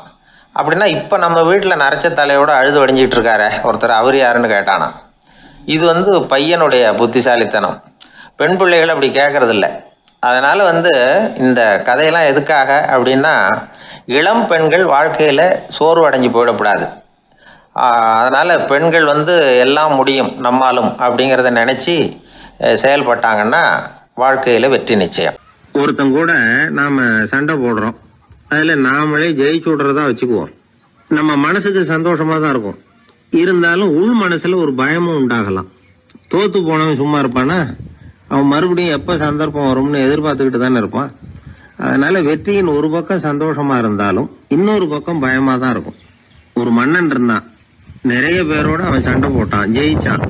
[SPEAKER 1] அப்படின்னா இப்போ நம்ம வீட்டில் நரைச்ச தலையோடு அழுது வடிஞ்சிக்கிட்டு இருக்காரு ஒருத்தர், அவர் யாருன்னு கேட்டானா. இது பையனுடைய புத்திசாலித்தனம். பெண் பிள்ளைகள் அப்படி கேட்கறதில்ல. அதனால் இந்த கதையெல்லாம் எதுக்காக அப்படின்னா, இளம் பெண்கள் வாழ்க்கையில் சோர்வு அடைஞ்சு போயிடக்கூடாது. அதனால் பெண்கள் எல்லாம் முடியும் நம்மாலும் அப்படிங்கிறத நினச்சி செயல்பட்டாங்கன்னா வாழ்க்கையில் வெற்றி நிச்சயம். ஒருத்தங்க கூட நாம் சண்டை போடுறோம், அதில் நாமளே ஜெயிச்சு விட்றதா வச்சுக்குவோம். நம்ம மனசுக்கு சந்தோஷமாக தான் இருக்கும், இருந்தாலும் உள் மனசில் ஒரு பயமும் உண்டாகலாம். தோற்று போனவன் சும்மா இருப்பானா? அவன் மறுபடியும் எப்போ சந்தர்ப்பம் வரும்னு எதிர்பார்த்துக்கிட்டு தானே இருப்பான். அதனால வெற்றியின் ஒரு பக்கம் சந்தோஷமா இருந்தாலும் இன்னொரு பக்கம் பயமா தான் இருக்கும். ஒரு மன்னன் இருந்தான், நிறைய பேரோட அவன் சண்டை போட்டான், ஜெயிச்சான்,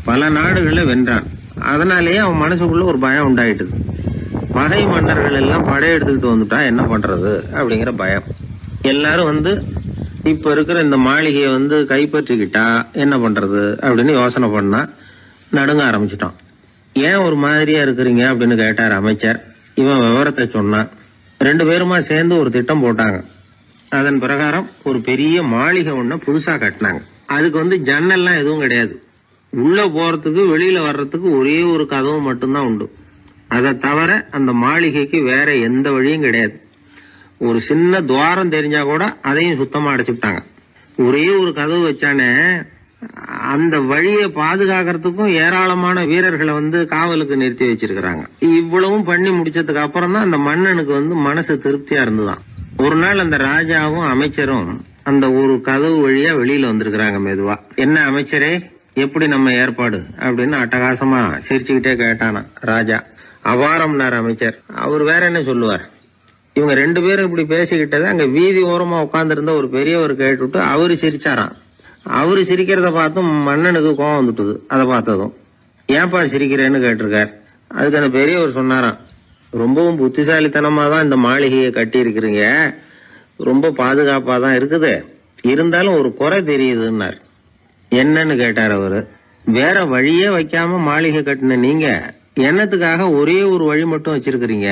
[SPEAKER 1] பல நாடுகளை வென்றான். அதனாலேயே அவன் மனசுக்குள்ள ஒரு பயம் உண்டாயிட்டுது. பகை மன்னர்கள் எல்லாம் படையெடுத்துக்கிட்டு வந்துட்டா என்ன பண்றது அப்படிங்கிற பயம். எல்லாரும் இப்ப இருக்கிற இந்த மாளிகையை கைப்பற்றிக்கிட்டா என்ன பண்றது அப்படின்னு யோசனை பண்ணா நடுங்க ஆரம்பிச்சிட்டான். ஏன் ஒரு மாதிரியா இருக்கிறீங்க அப்படின்னு கேட்டார் அமைச்சர். இவன் விவரத்தை சொன்னான். 2 பேருமா சேர்ந்து ஒரு திட்டம் போட்டாங்க. அதன் பிரகாரம் ஒரு பெரிய மாளிகை ஒண்ண புதுசா கட்டினாங்க. அதுக்கு ஜன்னல்லாம் எதுவும் கிடையாது. உள்ள போறதுக்கு வெளியில வர்றதுக்கு ஒரே ஒரு கதவு மட்டும்தான் உண்டு. அதை தவிர அந்த மாளிகைக்கு வேற எந்த வழியும் கிடையாது. ஒரு சின்ன துவாரம் தெரிஞ்சா கூட அதையும் சுத்தமா அடைச்சுட்டாங்க. ஒரே ஒரு கதவு வச்சானே, அந்த வழியை பாதுகாக்கிறதுக்கும் ஏராளமான வீரர்களை காவலுக்கு நிறுத்தி வச்சிருக்கிறாங்க. இவ்வளவும் பண்ணி முடிச்சதுக்கு அப்புறம் தான் அந்த மன்னனுக்கு மனசு திருப்தியா இருந்துதான். ஒரு நாள் அந்த ராஜாவும் அமைச்சரும் அந்த ஒரு கதவு வழியா வெளியில வந்திருக்கிறாங்க மெதுவா. என்ன அமைச்சரே, எப்படி நம்ம ஏற்பாடு அப்படின்னு அட்டகாசமா சிரிச்சுக்கிட்டே கேட்டானா ராஜா. அபாரம்னார் அமைச்சர். அவர் வேற என்ன சொல்லுவார். இவங்க 2 பேரும் இப்படி பேசிக்கிட்டதை அங்க வீதி ஓரமா உட்கார்ந்து இருந்த ஒரு பெரியவர் கேட்டுட்டு அவரு சிரிச்சாராம். அவரு சிரிக்கிறத பார்த்தும் மன்னனுக்கு கோவம் வந்துட்டுது. அதை பார்த்ததும் ஏன்பா சிரிக்கிறேன்னு கேட்டிருக்கார். அதுக்கு அந்த பெரியவர் சொன்னாராம், ரொம்பவும் புத்திசாலித்தனமா தான் இந்த மாளிகையை கட்டி இருக்கிறீங்க, ரொம்ப பாதுகாப்பா தான் இருக்குது, இருந்தாலும் ஒரு குறை தெரியுதுன்னார். என்னன்னு கேட்டார் அவரு. வேற வழியே வைக்காம மாளிகை கட்டின நீங்க என்னத்துக்காக ஒரே ஒரு வழி மட்டும் வச்சிருக்கிறீங்க,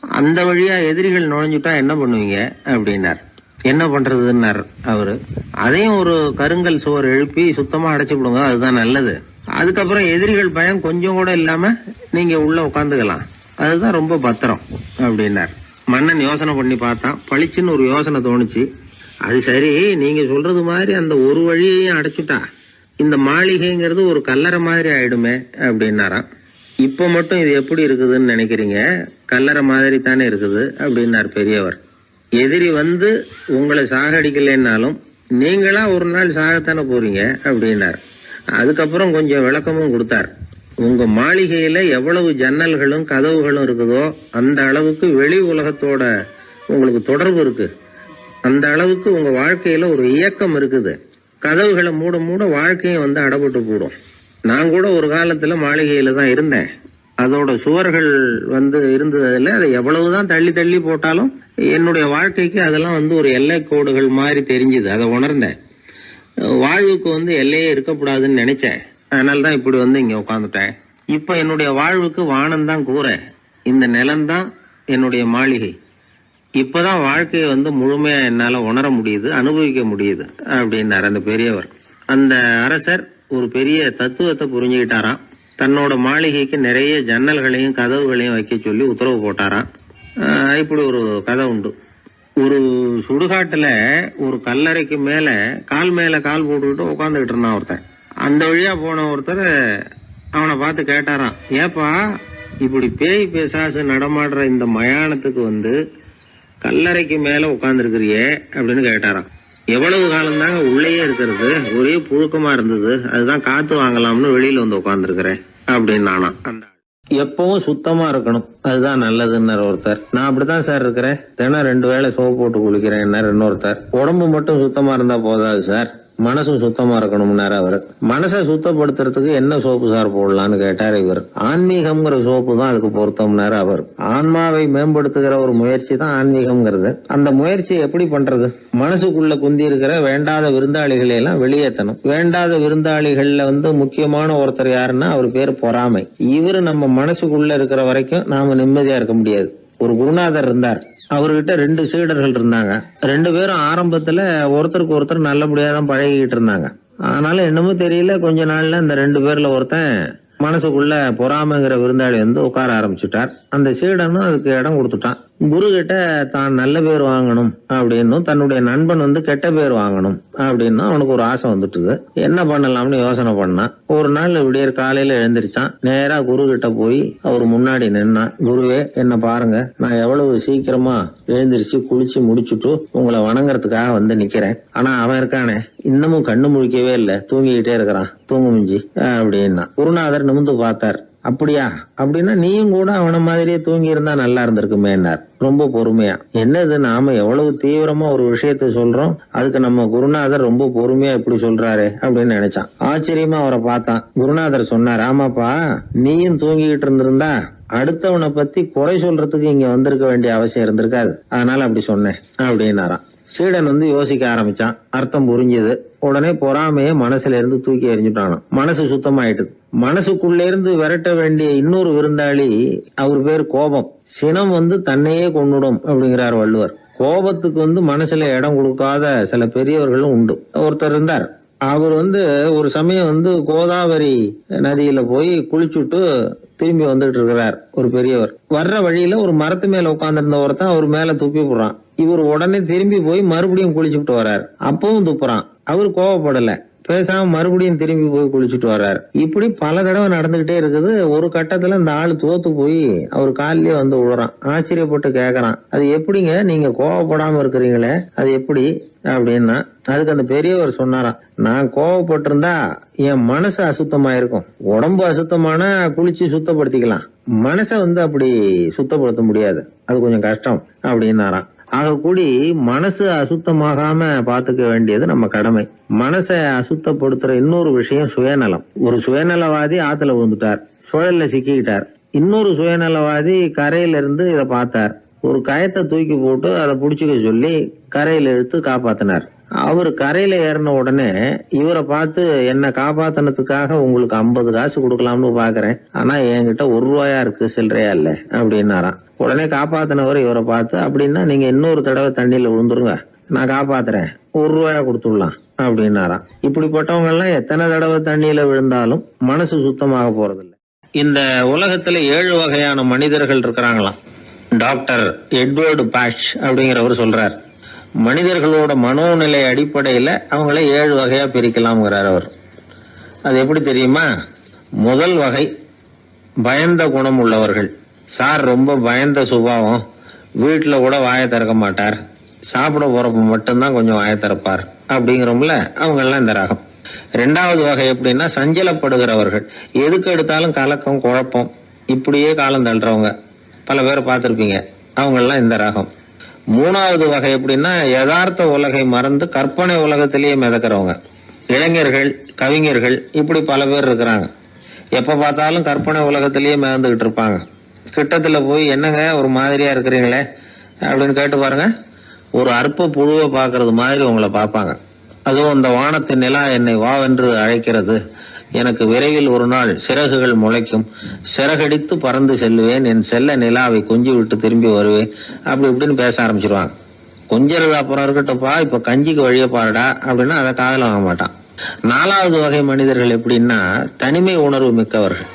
[SPEAKER 1] அந்த வழியா எதிரிகள் நுழைஞ்சுட்டா என்ன பண்ணுவீங்க அப்படின்னார். என்ன பண்றதுன்னார் அவரு. அதையும் ஒரு கருங்கல் சுவர் எழுப்பி சுத்தமா அடைச்சு விடுங்க, அதுதான் நல்லது. அதுக்கப்புறம் எதிரிகள் பயம் கொஞ்சம் கூட இல்லாம நீங்க உள்ள உட்காந்துக்கலாம், அதுதான் ரொம்ப பத்திரம் அப்படின்னார். மன்னன் யோசனை பண்ணி பார்த்தான். பளிச்சுன்னு ஒரு யோசனை தோணுச்சு. அது சரி, நீங்க சொல்றது மாதிரி அந்த ஒரு வழியையும் அடைச்சுட்டா இந்த மாளிகைங்கிறது ஒரு கல்லறை மாதிரி ஆயிடுமே அப்படின்னாராம். இப்ப மட்டும் இது எப்படி இருக்குதுன்னு நினைக்கிறீங்க, கல்லறை மாதிரி தானே இருக்குது அப்படின்னார் பெரியவர். எதிரி உங்களை சாகடிக்கலைன்னாலும் நீங்களா ஒரு நாள் சாகத்தானே போறீங்க அப்படின்னார். அதுக்கப்புறம் கொஞ்சம் விளக்கமும் கொடுத்தார். உங்க மாளிகையில எவ்வளவு ஜன்னல்களும் கதவுகளும் இருக்குதோ அந்த அளவுக்கு வெளி உலகத்தோட உங்களுக்கு தொடர்பு இருக்கு, அந்த அளவுக்கு உங்க வாழ்க்கையில ஒரு இயக்கம் இருக்குது. கதவுகளை மூட மூட வாழ்க்கையும் அடப்பட்டு போடும். நான் கூட ஒரு காலத்துல மாளிகையில தான் இருந்தேன். அதோட சுவர்கள் இருந்ததுல அதை எவ்வளவுதான் தள்ளி தள்ளி போட்டாலும் என்னுடைய வாழ்க்கைக்கு அதெல்லாம் ஒரு எல்லை கோடுகள் மாதிரி தெரிஞ்சுது. அதை உணர்ந்தேன். வாழ்வுக்கு எல்லையே இருக்கக்கூடாதுன்னு நினைச்சேன். அதனாலதான் இப்படி இங்க உட்காந்துட்டேன். இப்ப என்னுடைய வாழ்வுக்கு வானம் தான் கூரை, இந்த நிலம்தான் என்னுடைய மாளிகை. இப்பதான் வாழ்க்கையை முழுமையா என்னால உணர முடியுது, அனுபவிக்க முடியுது அப்படின்னாரு அந்த பெரியவர். அந்த அரசர் ஒரு பெரிய தத்துவத்தை புரிஞ்சுக்கிட்டாராம். தன்னோட மாளிகைக்கு நிறைய ஜன்னல்களையும் கதவுகளையும் வைக்க சொல்லி உத்தரவு போட்டாராம். இப்படி ஒரு கதை உண்டு. ஒரு சுடுகாட்டுல ஒரு கல்லறைக்கு மேல கால் போட்டுக்கிட்டு உட்காந்துக்கிட்டு இருந்தான் ஒருத்தன். அந்த வழியா போன ஒருத்தர் அவனை பார்த்து கேட்டாராம், ஏப்பா இப்படி பேய் பேசாசு நடமாடுற இந்த மயானத்துக்கு கல்லறைக்கு மேல உட்கார்ந்து இருக்கிறியே அப்படின்னு கேட்டாராம். எவ்வளவு காலம் தாங்க உள்ளேயே இருக்கிறது, ஒரே புழுக்கமா இருந்தது, அதுதான் காத்து வாங்கலாம்னு வெளியில உட்கார்ந்து இருக்கிறேன் அப்படின்னு நானா. எப்பவும் சுத்தமா இருக்கணும், அதுதான் நல்லதுன்னு ஒருத்தர். நான் அப்படித்தான் சார் இருக்கிறேன், தினம் 2 வேளை சோப்பு போட்டு குளிக்கிறேன் இன்னொருத்தர். உடம்பு மட்டும் சுத்தமா இருந்தா போதாது சார், மனசும் சுத்தமா இருக்கணும்னாரு அவரு. மனசை சுத்தப்படுத்துறதுக்கு என்ன சோப்பு சார் போடலான்னு கேட்டாரு இவர். ஆன்மீகம்ங்கிற சோப்பு தான் அதுக்கு பொருத்தம்னாரு அவர். ஆன்மாவை மேம்படுத்துகிற ஒரு முயற்சி தான் ஆன்மீகம்ங்கிறது. அந்த முயற்சியை எப்படி பண்றது? மனசுக்குள்ள குந்தி இருக்கிற வேண்டாத விருந்தாளிகளை எல்லாம் வெளியேற்றணும். வேண்டாத விருந்தாளிகள்ல முக்கியமான ஒருத்தர் யாருன்னா அவர் பேரு பொறாமை. இவரு நம்ம மனசுக்குள்ள இருக்கிற வரைக்கும் நாம நிம்மதியா இருக்க முடியாது. ஒரு குருநாதர் இருந்தார், அவர்கிட்ட 2 சீடர்கள் இருந்தாங்க. 2 பேரும் ஆரம்பத்துல ஒருத்தருக்கு ஒருத்தர் நல்லபடியா தான் பழகிட்டு இருந்தாங்க. ஆனாலும் என்னமோ தெரியல, கொஞ்ச நாள்ல இந்த 2 பேர்ல ஒருத்தன் மனசுக்குள்ள பொறாமைங்கிற விருந்தாளி உட்கார ஆரம்பிச்சுட்டார். அந்த சீடனும் அதுக்கு இடம் கொடுத்துட்டான். குரு கிட்ட தான் நல்ல பேர் வாங்கணும் அப்படின்னு, தன்னுடைய நண்பன் கெட்ட பேர் வாங்கணும் அப்படின்னு அவனுக்கு ஒரு ஆசை வந்துட்டுது. என்ன பண்ணலாம்னு யோசனை பண்ணான். ஒரு நாள் விடியற் காலையில எழுந்திருச்சான். நேரா குரு கிட்ட போய் அவர் முன்னாடி நின்னான். குருவே, என்ன பாருங்க, நான் எவ்வளவு சீக்கிரமா எழுந்திருச்சு குளிச்சு முடிச்சுட்டு உங்களை வணங்குறதுக்காக நிக்கிறேன். ஆனா அவன் இருக்கானே, இன்னமும் கண்ணு முழிக்கவே இல்ல, தூங்கிக்கிட்டே இருக்கிறான், தூங்கு மிஞ்சி அப்படின்னா. குருநாதர் நிமிந்து பார்த்தார். அப்படியா? அப்படின்னா நீயும் கூட அவன மாதிரியே தூங்கி இருந்தா நல்லா இருந்திருக்குமேன்னார் ரொம்ப பொறுமையா. என்னது, நாம எவ்வளவு தீவிரமா ஒரு விஷயத்த சொல்றோம், அதுக்கு நம்ம குருநாதர் ரொம்ப பொறுமையா இப்படி சொல்றாரு அப்படின்னு நினைச்சான். ஆச்சரியமா அவரை பார்த்தான். குருநாதர் சொன்னார், ஆமாப்பா, நீயும் தூங்கிக்கிட்டு இருந்திருந்தா அடுத்தவனை பத்தி குறை சொல்றதுக்கு இங்க வந்திருக்க வேண்டிய அவசியம் இருந்திருக்காது, அதனால அப்படி சொன்னேன் அப்படின்னாராம். சீடன் யோசிக்க ஆரம்பிச்சான். அர்த்தம் புரிஞ்சது. உடனே பொறாமைய மனசுல இருந்து தூக்கி எறிஞ்சுட்டானாம். மனசு சுத்தமாயிட்டுது. மனசுக்குள்ள இருந்து விரட்ட வேண்டிய இன்னொரு விருந்தாளி, அவர் பேர் கோபம். சினம் தன்னையே கொன்னுடும் அப்படிங்கிறார் வள்ளுவர். கோபத்துக்கு மனசுல இடம் கொடுக்காத சில பெரியவர்களும் உண்டு. ஒருத்தர் இருந்தார். அவர் ஒரு சமயம் கோதாவரி நதியில போய் குளிச்சுட்டு திரும்பி வந்துட்டு இருக்கிறார். ஒரு பெரியவர் வர்ற வழியில ஒரு மரத்து மேல உட்கார்ந்திருந்த ஒருத்தன் அவர் மேல துப்பி போடுறான். இவர் உடனே திரும்பி போய் மறுபடியும் குளிச்சுட்டு வர்றார். அப்பவும் துப்புறான். அவர் கோவப்படல, பேசாம மறுபடியும் திரும்பி போய் குளிச்சுட்டு வர்றாரு. இப்படி பல தடவை நடந்துகிட்டே இருக்குது. ஒரு கட்டத்துல இந்த ஆளு தோத்து போய் அவர் காலிலேயே விழுறான். ஆச்சரியப்பட்டு கேக்குறான், அது எப்படிங்க நீங்க கோவப்படாம இருக்கிறீங்களே, அது எப்படி அப்படின்னா, அதுக்கு அந்த பெரியவர் சொன்னாராம், நான் கோவப்பட்டிருந்தா என் மனசு அசுத்தமா இருக்கும். உடம்பு அசுத்தமான குளிச்சு சுத்தப்படுத்திக்கலாம், மனசை அப்படி சுத்தப்படுத்த முடியாது, அது கொஞ்சம் கஷ்டம் அப்படின்னாராம். ஆக கூடி மனசு அசுத்தமாகாம பாத்துக்க வேண்டியது நம்ம கடமை. மனசை அசுத்தப்படுத்துற இன்னொரு விஷயம் சுயநலம். ஒரு சுயநலவாதி ஆத்துல விழுந்துட்டார், சுழல்ல சிக்கிக்கிட்டார். இன்னொரு சுயநலவாதி கரையில இருந்து இதை பார்த்தார். ஒரு கயத்தை தூக்கி போட்டு அதை புடிச்சுக்க சொல்லி கரையில இழுத்து காப்பாத்தினார். அவரு கரையில ஏறின உடனே இவரை பார்த்து, என்ன காப்பாத்தினதுக்காக உங்களுக்கு 50 காசு கொடுக்கலாம்னு பாக்குறேன், ஆனா என்கிட்ட 1 ரூபாயா இருக்கு, சில்லறையா இல்ல அப்படின்னாராம். உடனே காப்பாத்தினவர் இவரை பார்த்து, அப்படின்னா நீங்க இன்னொரு தடவை தண்ணியில விழுந்துருங்க, நான் காப்பாத்துறேன், 1 ரூபாயா கொடுத்துடலாம் அப்படின்னாராம். இப்படிப்பட்டவங்க எல்லாம் எத்தனை தடவை தண்ணியில விழுந்தாலும் மனசு சுத்தமாக போறதில்லை. இந்த உலகத்துல 7 வகையான மனிதர்கள் இருக்கிறாங்களாம். டாக்டர் எட்வர்டு பாஷ் அப்படிங்கிறவர் சொல்றார், மனிதர்களோட மனோநிலை அடிப்படையில அவங்கள 7 வகையா பிரிக்கலாம்ங்கிறார் அவர். அது எப்படி தெரியுமா? முதல் வகை பயந்த குணம் உள்ளவர்கள். சார் ரொம்ப பயந்த சுபாவம், வீட்டுல கூட வாயை திறக்க மாட்டார், சாப்பிட போறப்ப மட்டும்தான் கொஞ்சம் வாயை திறப்பார் அப்படிங்கிறோம்ல, அவங்க எல்லாம் இந்த ரகம். 2வது வகை எப்படின்னா சஞ்சலப்படுகிறவர்கள். எதுக்கு எடுத்தாலும் கலக்கம் குழப்பம், இப்படியே காலம் தள்ளுறவங்க பல பேர் பார்த்திருப்பீங்க, அவங்க எல்லாம் இந்த ரகம். 3வது வகை எப்படின்னா யதார்த்த உலகை மறந்து கற்பனை உலகத்திலேயே மிதக்கிறவங்க. இளைஞர்கள், கவிஞர்கள், இப்படி பல பேர் இருக்கிறாங்க. எப்ப பார்த்தாலும் கற்பனை உலகத்திலேயே மிதந்துகிட்டு இருப்பாங்க. கிட்டத்துல போய் என்னங்க ஒரு மாதிரியா இருக்கிறீங்களே அப்படின்னு கேட்டு பாருங்க, ஒரு அற்ப புழுவை பாக்குறது மாதிரி உங்களை பார்ப்பாங்க. அதுவும் அந்த வானத்தின் நிலா என்னை வாவென்று அழைக்கிறது, எனக்கு விரைவில் ஒரு நாள் சிறகுகள் முளைக்கும், சிறகடித்து பறந்து செல்லுவேன், என் செல்ல நிலாவை கொஞ்சி விட்டு திரும்பி வருவேன், அப்படி இப்படின்னு பேச ஆரம்பிச்சிருவாங்க. கொஞ்சிறது அப்புறம் இருக்கட்டும்ப்பா, இப்ப கஞ்சிக்கு வழிய பாருடா அப்படின்னா அதை காதல வாங்க மாட்டான். 4வது வகை மனிதர்கள் எப்படின்னா தனிமை உணர்வு மிக்கவர்கள்.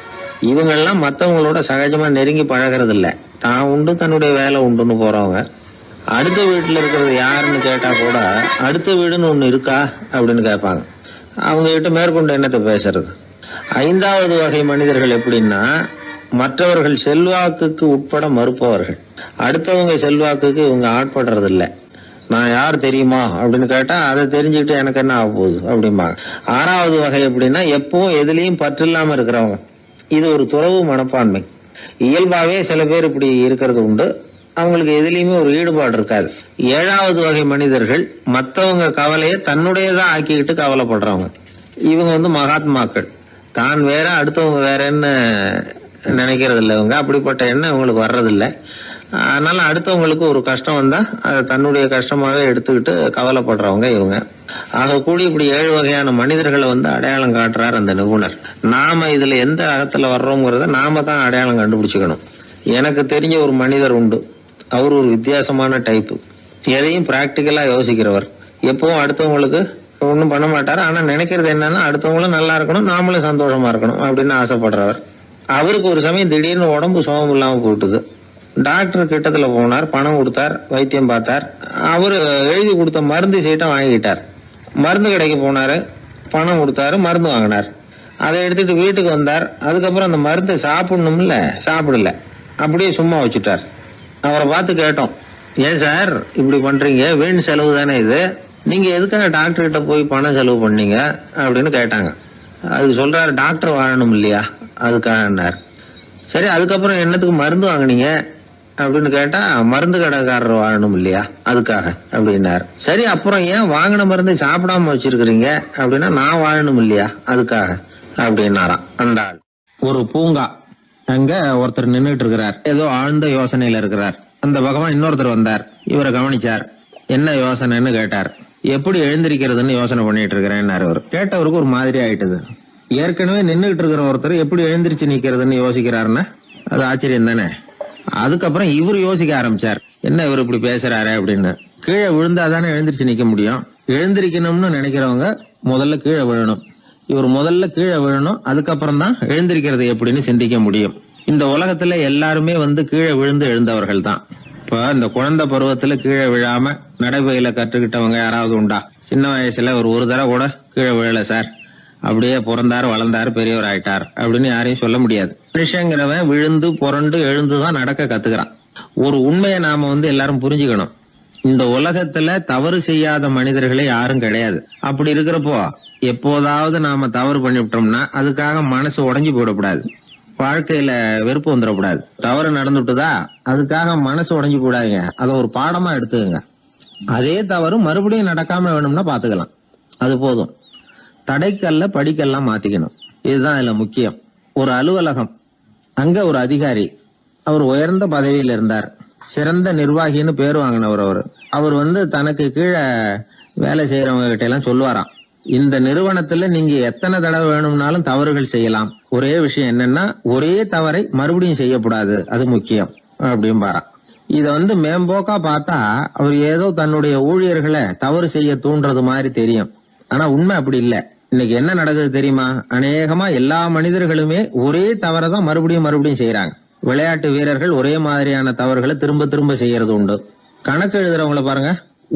[SPEAKER 1] இவங்கெல்லாம் மற்றவங்களோட சகஜமா நெருங்கி பழகிறது இல்ல, தான் உண்டு தன்னுடைய வேலை உண்டுன்னு போறவங்க. அடுத்த வீட்டுல இருக்கிறது யாருன்னு கேட்டா கூட அடுத்த வீடுன்னு ஒண்ணு இருக்கா அப்படின்னு கேட்பாங்க. அவங்க கிட்ட மேற்கொண்டு என்னத்தை பேசுறது. 5வது வகை மனிதர்கள் எப்படின்னா மற்றவர்கள் செல்வாக்குக்கு உட்பட மறுப்பவர்கள். அடுத்தவங்க செல்வாக்குக்கு இவங்க ஆட்படுறது இல்ல. நான் யார் தெரியுமா அப்படின்னு கேட்டா அதை தெரிஞ்சுக்கிட்டு எனக்கு என்ன ஆக போகுது அப்படிம்பாங்க. 6வது வகை எப்படின்னா எப்பவும் எதுலயும் பற்று இல்லாம இருக்கிறவங்க. இது ஒரு துறவு மனப்பான்மை. இயல்பாவே சில பேர் இப்படி இருக்கிறது உண்டு, அவங்களுக்கு எதுலயுமே ஒரு ஈடுபாடு இருக்காது. 7வது வகை மனிதர்கள் மற்றவங்க கவலையை தன்னுடையதா ஆக்கிக்கிட்டு கவலைப்படுறவங்க. இவங்க மகாத்மாக்கள். தான் வேற அடுத்தவங்க வேறன்னு நினைக்கிறது இல்லை. இவங்க அப்படிப்பட்ட எண்ணம் இவங்களுக்கு வர்றதில்லை. அதனால அடுத்தவங்களுக்கு ஒரு கஷ்டம் வந்தா அதை தன்னுடைய கஷ்டமாக எடுத்துக்கிட்டு கவலைப்படுறவங்க இவங்க. ஆக கூடி இப்படி 7 வகையான மனிதர்களை அடையாளம் காட்டுறார் அந்த நிபுணர். நாம இதுல எந்த அகத்துல வர்றோங்கிறத நாம தான் அடையாளம் கண்டுபிடிச்சுக்கணும். எனக்கு தெரிஞ்ச ஒரு மனிதர் உண்டு. அவர் ஒரு வித்தியாசமான டைப்பு. எதையும் பிராக்டிக்கலா யோசிக்கிறவர். எப்பவும் அடுத்தவங்களுக்கு ஒன்றும் பண்ண மாட்டார். ஆனா நினைக்கிறது என்னன்னா அடுத்தவங்களும் நல்லா இருக்கணும், நாமளும் சந்தோஷமா இருக்கணும் அப்படின்னு ஆசைப்படுறவர். அவருக்கு ஒரு சமயம் திடீர்னு உடம்பு சுகம் இல்லாம போட்டுது. டாக்டர் கிட்டத்துல போனார், பணம் கொடுத்தார், வைத்தியம் பார்த்தார். அவரு எழுதி கொடுத்த மருந்து சீட்டை வாங்கிட்டார். மருந்து கடைக்கு போனாரு, பணம் கொடுத்தாரு, மருந்து வாங்கினார். அதை எடுத்துட்டு வீட்டுக்கு வந்தார். அதுக்கப்புறம் அந்த மருந்தை சாப்பிடணும்ல, சாப்பிடல, அப்படியே சும்மா வச்சுட்டார். அவரை பார்த்து கேட்டோம், ஏன் சார் இப்படி பண்றீங்க, வீண் செலவு தானே இது, நீங்க எதுக்காக டாக்டர் கிட்ட போய் பணம் செலவு பண்ணீங்க அப்படின்னு கேட்டாங்க. அதுக்கு சொல்றாரு, டாக்டர் வாழணும் இல்லையா அதுக்காக. சரி, அதுக்கப்புறம் என்னத்துக்கு மருந்து வாங்கினீங்க அப்படின்னு கேட்டா, மருந்து கடைக்காரர் வாழணும் இல்லையா, அதுக்காக அப்படின்னாரு. சரி, அப்புறம் ஏன் வாங்கின மருந்து சாப்பிடாம வச்சிருக்கிறீங்க அப்படின்னா, நான் வாழணும் இல்லையா அதுக்காக அப்படின்னாராம் அந்த ஆள். ஒரு பூங்கா, அங்க ஒருத்தர் நின்றுட்டு இருக்கிறார், ஏதோ ஆழ்ந்த யோசனையில இருக்கிறார். அந்த பக்கமா இன்னொருத்தர் வந்தார், இவரை கவனிச்சார். என்ன யோசனைன்னு கேட்டார். எப்படி எழுந்திருக்கிறதுன்னு யோசனை பண்ணிட்டு இருக்கிறேன்னாரு அவர். கேட்டவருக்கு ஒரு மாதிரி ஆயிட்டது. ஏற்கனவே நின்றுகிட்டு இருக்கிற ஒருத்தர் எப்படி எழுந்திருச்சு நிக்கிறதுன்னு யோசிக்கிறாருன்னா அது ஆச்சரியம் தானே. அதுக்கப்புறம் இவர் யோசிக்க ஆரம்பிச்சார், என்ன இவர் இப்படி பேசுறாரு அப்படின்னு. கீழே விழுந்தாதானே எழுந்திருச்சு நிக்க முடியும். எழுந்திருக்கணும்னு நினைக்கிறவங்க முதல்ல கீழே விழணும். இவர் முதல்ல கீழே விழணும், அதுக்கப்புறம் தான் எழுந்திருக்கிறது எப்படின்னு சிந்திக்க முடியும். இந்த உலகத்துல எல்லாருமே கீழே விழுந்து எழுந்தவர்கள் தான். இப்ப இந்த குழந்தை பருவத்துல கீழே விழாம நடைபயில கற்றுக்கிட்டவங்க யாராவது உண்டா? சின்ன வயசுல ஒரு தடவை கூட கீழே விழல சார், அப்படியே பிறந்தாரு வளர்ந்தாரு பெரியவர் ஆயிட்டார் அப்படின்னு யாரையும் சொல்ல முடியாது. மனுஷங்கிறவன் விழுந்து புரண்டு எழுந்துதான் நடக்க கத்துக்கிறான். ஒரு உண்மையை நாம எல்லாரும் புரிஞ்சுக்கணும். இந்த உலகத்துல தவறு செய்யாத மனிதர்களே யாரும் கிடையாது. அப்படி இருக்கிறப்போ எப்போதாவது நாம தவறு பண்ணிவிட்டோம்னா அதுக்காக மனசு உடைஞ்சு போயிடக்கூடாது. வாழ்க்கையில வெறுப்பு வந்துடக்கூடாது. தவறு நடந்துட்டுதா அதுக்காக மனசு உடைஞ்சு போடாதீங்க, அதை ஒரு பாடமா எடுத்துக்கங்க. அதே தவறு மறுபடியும் நடக்காம வேணும்னா பாத்துக்கலாம், அது போதும். தடைக்கல்ல படிக்கெல்லாம் மாத்திக்கணும், இதுதான் இதுல முக்கியம். ஒரு அலுவலகம், அங்க ஒரு அதிகாரி, அவர் உயர்ந்த பதவியில் இருந்தார், சிறந்த நிர்வாகின்னு பேர் வாங்கினவர். அவர் தனக்கு கீழே வேலை செய்யறவங்க கிட்ட எல்லாம் சொல்லுவாராம், இந்த நிறுவனத்துல நீங்க எத்தனை தடவை வேணும்னாலும் தவறுகள் செய்யலாம், ஒரே விஷயம் என்னன்னா ஒரே தவறை மறுபடியும் செய்யக்கூடாது, அது முக்கியம் அப்படின்பாராம். இத மேம்போக்கா பார்த்தா அவர் ஏதோ தன்னுடைய ஊழியர்களை தவறு செய்ய தூண்டுறது மாதிரி தெரியும். ஆனா உண்மை அப்படி இல்ல. இன்னைக்கு என்ன நடக்குது தெரியுமா? அநேகமா எல்லா மனிதர்களுமே ஒரே தவறை தான் மறுபடியும் செய்யறாங்க. விளையாட்டு வீரர்கள் ஒரே மாதிரியான தவறுகளை திரும்ப திரும்ப செய்யறது உண்டு. கணக்கு எழுதுறவங்களை பாருங்க,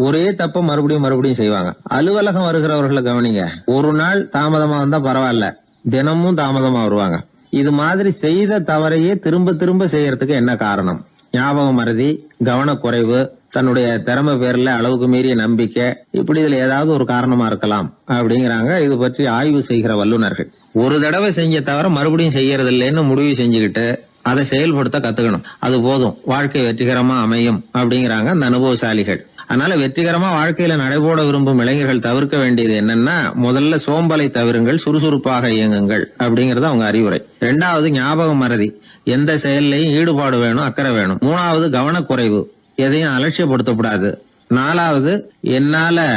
[SPEAKER 1] ஒரே தப்ப மறுபடியும் செய்வாங்க. அலுவலகம் வருகிறவர்களை கவனிங்க, ஒரு நாள் தாமதமா வந்தா பரவாயில்ல, தினமும் தாமதமா வருவாங்க. இது மாதிரி செய்த தவறையே திரும்ப திரும்ப செய்யறதுக்கு என்ன காரணம்? ஞாபக மறதி, கவனக்குறைவு, தன்னுடைய திறமை பேர்ல அளவுக்கு மீறிய நம்பிக்கை, இப்படி இதுல ஏதாவது ஒரு காரணமா இருக்கலாம் அப்படிங்கிறாங்க இது பற்றி ஆய்வு செய்கிற வல்லுநர்கள். ஒரு தடவை செஞ்ச தவிர மறுபடியும் செய்யறது இல்லைன்னு முடிவு செஞ்சுக்கிட்டு அதை செயல்படுத்த கத்துக்கணும், அது போதும், வாழ்க்கை வெற்றிகரமா அமையும் அப்படிங்கிறாங்க அந்த அனுபவசாலிகள். அதனால வெற்றிகரமா வாழ்க்கையில நடைபோட விரும்பும் இளைஞர்கள் தவிர்க்க வேண்டியது என்னன்னா, முதல்ல சோம்பலை தவிருங்கள், சுறுசுறுப்பாக இயங்குங்கள் அப்படிங்கறது அவங்க அறிவுரை. 2வது ஞாபக மறதி, எந்த செயல்லையும் ஈடுபாடு வேணும், அக்கறை வேணும். 3வது கவனக்குறைவு, எதையும் அலட்சியப்படுத்தக்கூடாது. 4வது என்னால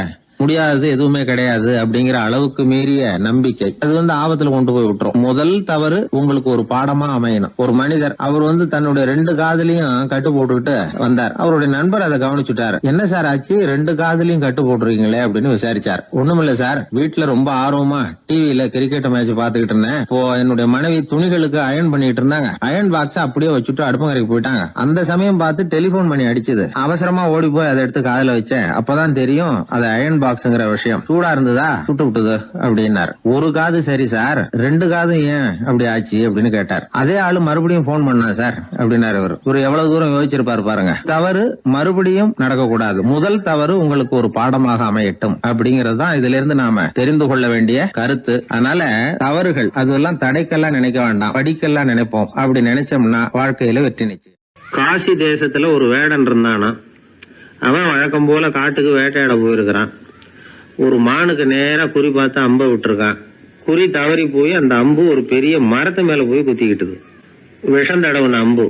[SPEAKER 1] முடியாதது எதுவுமே கிடையாது அப்படிங்கிற அளவுக்கு மீறிய நம்பிக்கை, அது ஆபத்துல கொண்டு போய் விட்டுரும். முதல் தவறு உங்களுக்கு ஒரு பாடமா அமையணும். ஒரு மனிதர் அவர் தன்னுடைய 2 காதுலயும் கட்டு போட்டுக்கிட்டு வந்தார். அவருடைய நண்பர் அதை கவனிச்சுட்டாரு. என்ன சார் ஆச்சு, 2 காதுலயும் கட்டு போட்டுருக்கீங்களே அப்படின்னு விசாரிச்சார். ஒண்ணுமில்ல சார், வீட்டுல ரொம்ப ஆர்வமா டிவியில கிரிக்கெட் மேட்ச் பாத்துக்கிட்டு இருந்தேன். இப்போ என்னுடைய மனைவி துணிகளுக்கு அயன் பண்ணிட்டு இருந்தாங்க. அயன் பாக்ஸ் அப்படியே வச்சுட்டு அடுப்பங்கரைக்கு போயிட்டாங்க. அந்த சமயம் பார்த்து டெலிபோன் பண்ணி அடிச்சது. அவசரமா ஓடி போய் அதை எடுத்து காதுல வச்சேன். அப்பதான் தெரியும் அது அயன் பாக்ஸ்ங்கிற விஷயம். சூடா இருந்ததா, சுட்டு விட்டது அப்படின்னாரு. ஒரு காது சரி சார், 2 காது ஏன் அப்படி ஆச்சு அப்படின்னு கேட்டார். அதே ஆளு மறுபடியும் போன் பண்ணா சார் அப்படின்னாரு. இவர் எவ்வளவு தூரம் யோசிச்சிருப்பாரு பாருங்க. தவறு மறுபடியும் நடக்கக்கூடாது, முதல் தவறு உங்களுக்கு ஒரு பாடமாக அமையட்டும் அப்படிங்கறது தான் இதுல இருந்து நாம தெரிந்து கொள்ள வேண்டிய கருத்து. அதனால தவறுகள் அதெல்லாம் தடைக்கெல்லாம் நினைக்க வேண்டாம், படிக்கெல்லாம் நினைப்போம். அப்படி நினைச்சோம்னா வாழ்க்கையில வெற்றி நிச்சயம். காசி தேசத்துல ஒரு வேடன் இருந்தானா, அவன் வழக்கம் போல காட்டுக்கு வேட்டையாட போயிருக்கிறான். ஒரு மானுக்கு நேரா குறி பார்த்து அம்ப விட்டுருக்கான். குறி தவறி போய் அந்த அம்பு ஒரு பெரிய மரத்து மேல போய் குத்திக்கிட்டுது. விஷம் தடவுன அம்பு,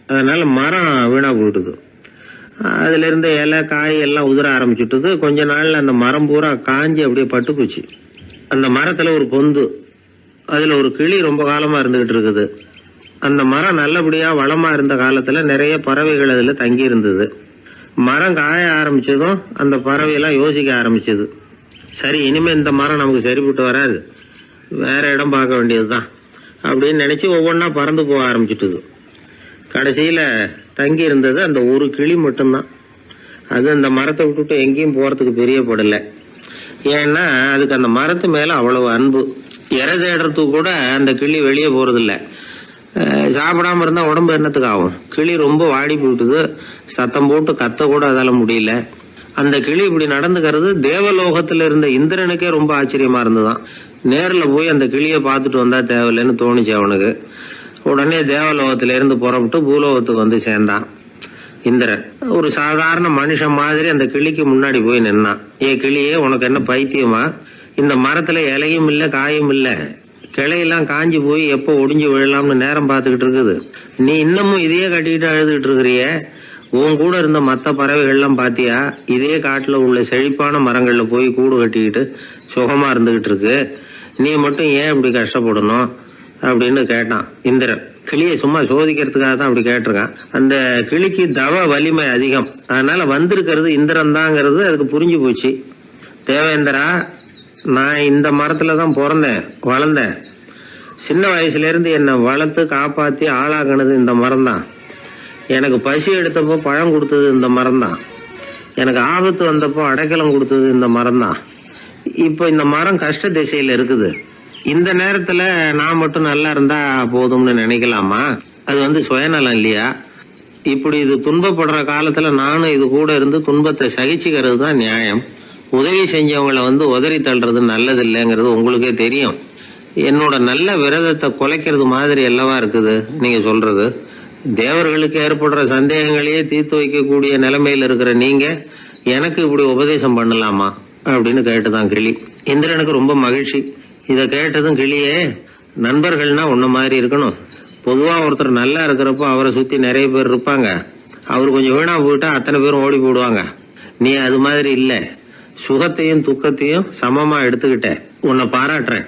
[SPEAKER 1] அதனால மரம் வீணா போயிட்டுது. அதுல இருந்த இலை காய் எல்லாம் உதிர ஆரம்பிச்சுட்டுது. கொஞ்ச நாள்ல அந்த மரம் பூரா காஞ்சி அப்படியே பட்டு போச்சு. அந்த மரத்துல ஒரு பொந்து, அதுல ஒரு கிளி ரொம்ப காலமா இருந்துகிட்டு இருக்குது. அந்த மரம் நல்லபடியா வளமா இருந்த காலத்துல நிறைய பறவைகள் அதுல தங்கி இருந்தது. மரம் காய ஆரம்பிச்சதும் அந்த பறவையெல்லாம் யோசிக்க ஆரம்பிச்சது, சரி இனிமே இந்த மரம் நமக்கு சரிப்பட்டு வராது, வேற இடம் பார்க்க வேண்டியதுதான் அப்படின்னு நினைச்சு ஒவ்வொன்னா பறந்து போக ஆரம்பிச்சுட்டுது. கடைசியில தங்கி இருந்தது அந்த ஒரு கிளி மட்டும்தான். அது அந்த மரத்தை விட்டுட்டு எங்கேயும் போறதுக்கு பிரியப்படல. ஏன்னா அதுக்கு அந்த மரத்து மேல அவ்வளவு அன்பு. இறை தேடுறதுக்கு கூட அந்த கிளி வெளியே போறதில்ல. சாப்பிடாம இருந்தா உடம்பு என்னத்துக்கு ஆகும்? கிளி ரொம்ப வாடி போட்டுது, சத்தம் போட்டு கத்த கூட அதால முடியல. அந்த கிளி இப்படி நடந்துக்கிறது தேவலோகத்துல இருந்த இந்திரனுக்கே ரொம்ப ஆச்சரியமா இருந்துதான். நேர்ல போய் அந்த கிளிய பாத்துட்டு வந்தா தேவையில்லைன்னு தோணுச்சு அவனுக்கு. உடனே தேவலோகத்திலிருந்து புறப்பட்டு பூலோகத்துக்கு வந்து சேர்ந்தான் இந்திரன். ஒரு சாதாரண மனுஷன் மாதிரி அந்த கிளிக்கு முன்னாடி போய் நின்னான். கிளியே, உனக்கு என்ன பைத்தியமா? இந்த மரத்துல இலையும் இல்ல காயும் இல்ல, கிளையெல்லாம் காஞ்சி போய் எப்போ ஒடிஞ்சு விழலாம்னு நேரம் பார்த்துக்கிட்டு இருக்குது. நீ இன்னமும் இதையே கட்டிக்கிட்டு அழுதுகிட்டு இருக்கிறிய. உன் கூட இருந்த மற்ற பறவைகள்லாம் பாத்தியா? இதே காட்டுல உள்ள செழிப்பான மரங்கள்ல போய் கூடு கட்டிக்கிட்டு சுகமா இருந்துகிட்டு இருக்கு. நீ மட்டும் ஏன் இப்படி கஷ்டப்படணும் அப்படின்னு கேட்டான் இந்திரன். கிளியை சும்மா சோதிக்கிறதுக்காக தான் அப்படி கேட்டிருக்கான். அந்த கிளிக்கு தவ வலிமை அதிகம், அதனால வந்திருக்கிறது இந்திரன் தாங்கிறது அதுக்கு புரிஞ்சு போச்சு. தேவேந்திரா, நான் இந்த மரத்துல தான் பிறந்தேன் வளர்ந்தேன். சின்ன வயசுல இருந்து என்னை வளர்த்து காப்பாத்தி ஆளாக்குனது இந்த மரம் தான். எனக்கு பசி எடுத்தப்போ பழம் கொடுத்தது இந்த மரம் தான். எனக்கு ஆபத்து வந்தப்போ அடைக்கலம் கொடுத்தது இந்த மரம் தான். இப்போ இந்த மரம் கஷ்ட திசையில இருக்குது. இந்த நேரத்துல நான் மட்டும் நல்லா இருந்தா போதும்னு நினைக்கலாமா? அது சுயநலம் இல்லையா? இப்படி இது துன்பப்படுற காலத்துல நானும் இது கூட இருந்து துன்பத்தை சகிச்சுக்கிறது தான் நியாயம். உதவி செஞ்சவங்களை உதறி தள்ளுறது நல்லது இல்லைங்கிறது உங்களுக்கே தெரியும். என்னோட நல்ல விரதத்தை குலைக்கிறது மாதிரி அல்லவா இருக்குது நீங்க சொல்றது. தேவர்களுக்கு ஏற்படுற சந்தேகங்களையே தீர்த்து வைக்கக்கூடிய நிலைமையில இருக்கிற நீங்க எனக்கு இப்படி உபதேசம் பண்ணலாமா அப்படின்னு கேட்டுதான் கிளி. இந்திரனுக்கு ரொம்ப மகிழ்ச்சி. இத கேட்டதும், கிளியே, நண்பர்கள்னா உன்ன மாதிரி இருக்கணும். பொதுவா ஒருத்தர் நல்லா இருக்கிறப்போ அவரை சுத்தி நிறைய பேர் இருப்பாங்க. அவர் கொஞ்சம் வீணா போயிட்டா அத்தனை பேரும் ஓடி போடுவாங்க. நீ அது மாதிரி இல்ல. சுகத்தையும் துக்கத்தையும் சமமா எடுத்துக்கிட்ட. உன்னை பாராட்டுறேன்.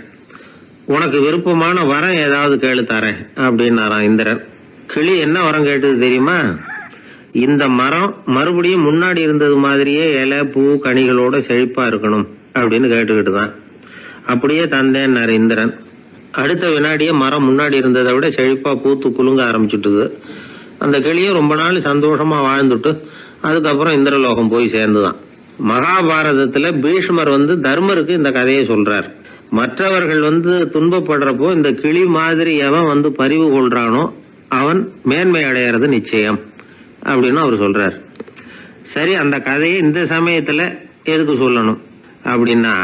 [SPEAKER 1] உனக்கு விருப்பமான வரம் ஏதாவது கேளு தரேன் அப்படின்னாராம் இந்திரன். கிளி என்ன வரம் கேட்டது தெரியுமா? இந்த மரம் மறுபடியும் முன்னாடி இருந்தது மாதிரியே இலை பூ கனிகளோட செழிப்பா இருக்கணும் அப்படின்னு கேட்டுக்கிட்டு தான். அப்படியே தந்தேன்னாரு இந்திரன். அடுத்த வினாடியே மரம் முன்னாடி இருந்ததை விட செழிப்பா பூத்து குலுங்க ஆரம்பிச்சுட்டுது. அந்த கிளியும் ரொம்ப நாள் சந்தோஷமா வாழ்ந்துட்டு அதுக்கப்புறம் இந்திரலோகம் போய் சேர்ந்துதான். மகாபாரதத்துல பீஷ்மர் தர்மருக்கு இந்த கதையை சொல்றார். மற்றவர்கள் துன்பப்படுறப்போ இந்த கிளி மாதிரி எவன் பரிவு கொள்றானோ அவன் மேன்மை அடையறது நிச்சயம் அப்படின்னு அவர் சொல்றார். சரி, அந்த கதையை இந்த சமயத்துல எதுக்கு சொல்லணும் அப்படின்னா,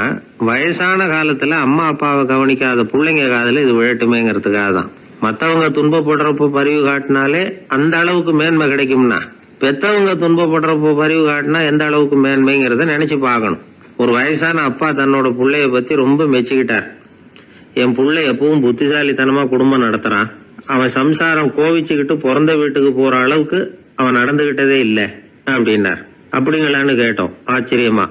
[SPEAKER 1] வயசான காலத்துல அம்மா அப்பாவை கவனிக்காத பிள்ளைங்க காதல இது விழட்டுமேங்கிறதுக்காக தான். மத்தவங்க துன்பப்படுறப்போ பரிவு காட்டினாலே அந்த அளவுக்கு மேன்மை கிடைக்கும்னா, பெத்தவங்க துன்பப்படுறப்போ பரிவு காட்டினா எந்த அளவுக்கு மேன்மைங்கிறத நினைச்சு பார்க்கணும். ஒரு வயசான அப்பா தன்னோட பிள்ளைய பத்தி ரொம்ப மெச்சுக்கிட்டார். என் பிள்ளை எப்பவும் புத்திசாலித்தனமா குடும்பம் நடத்துறான். அவன் சம்சாரம் கோவிச்சுக்கிட்டு பிறந்த வீட்டுக்கு போற அளவுக்கு அவன் நடந்துகிட்டதே இல்லை அப்படின்னார். அப்படிங்களான்னு கேட்டோம் ஆச்சரியமா.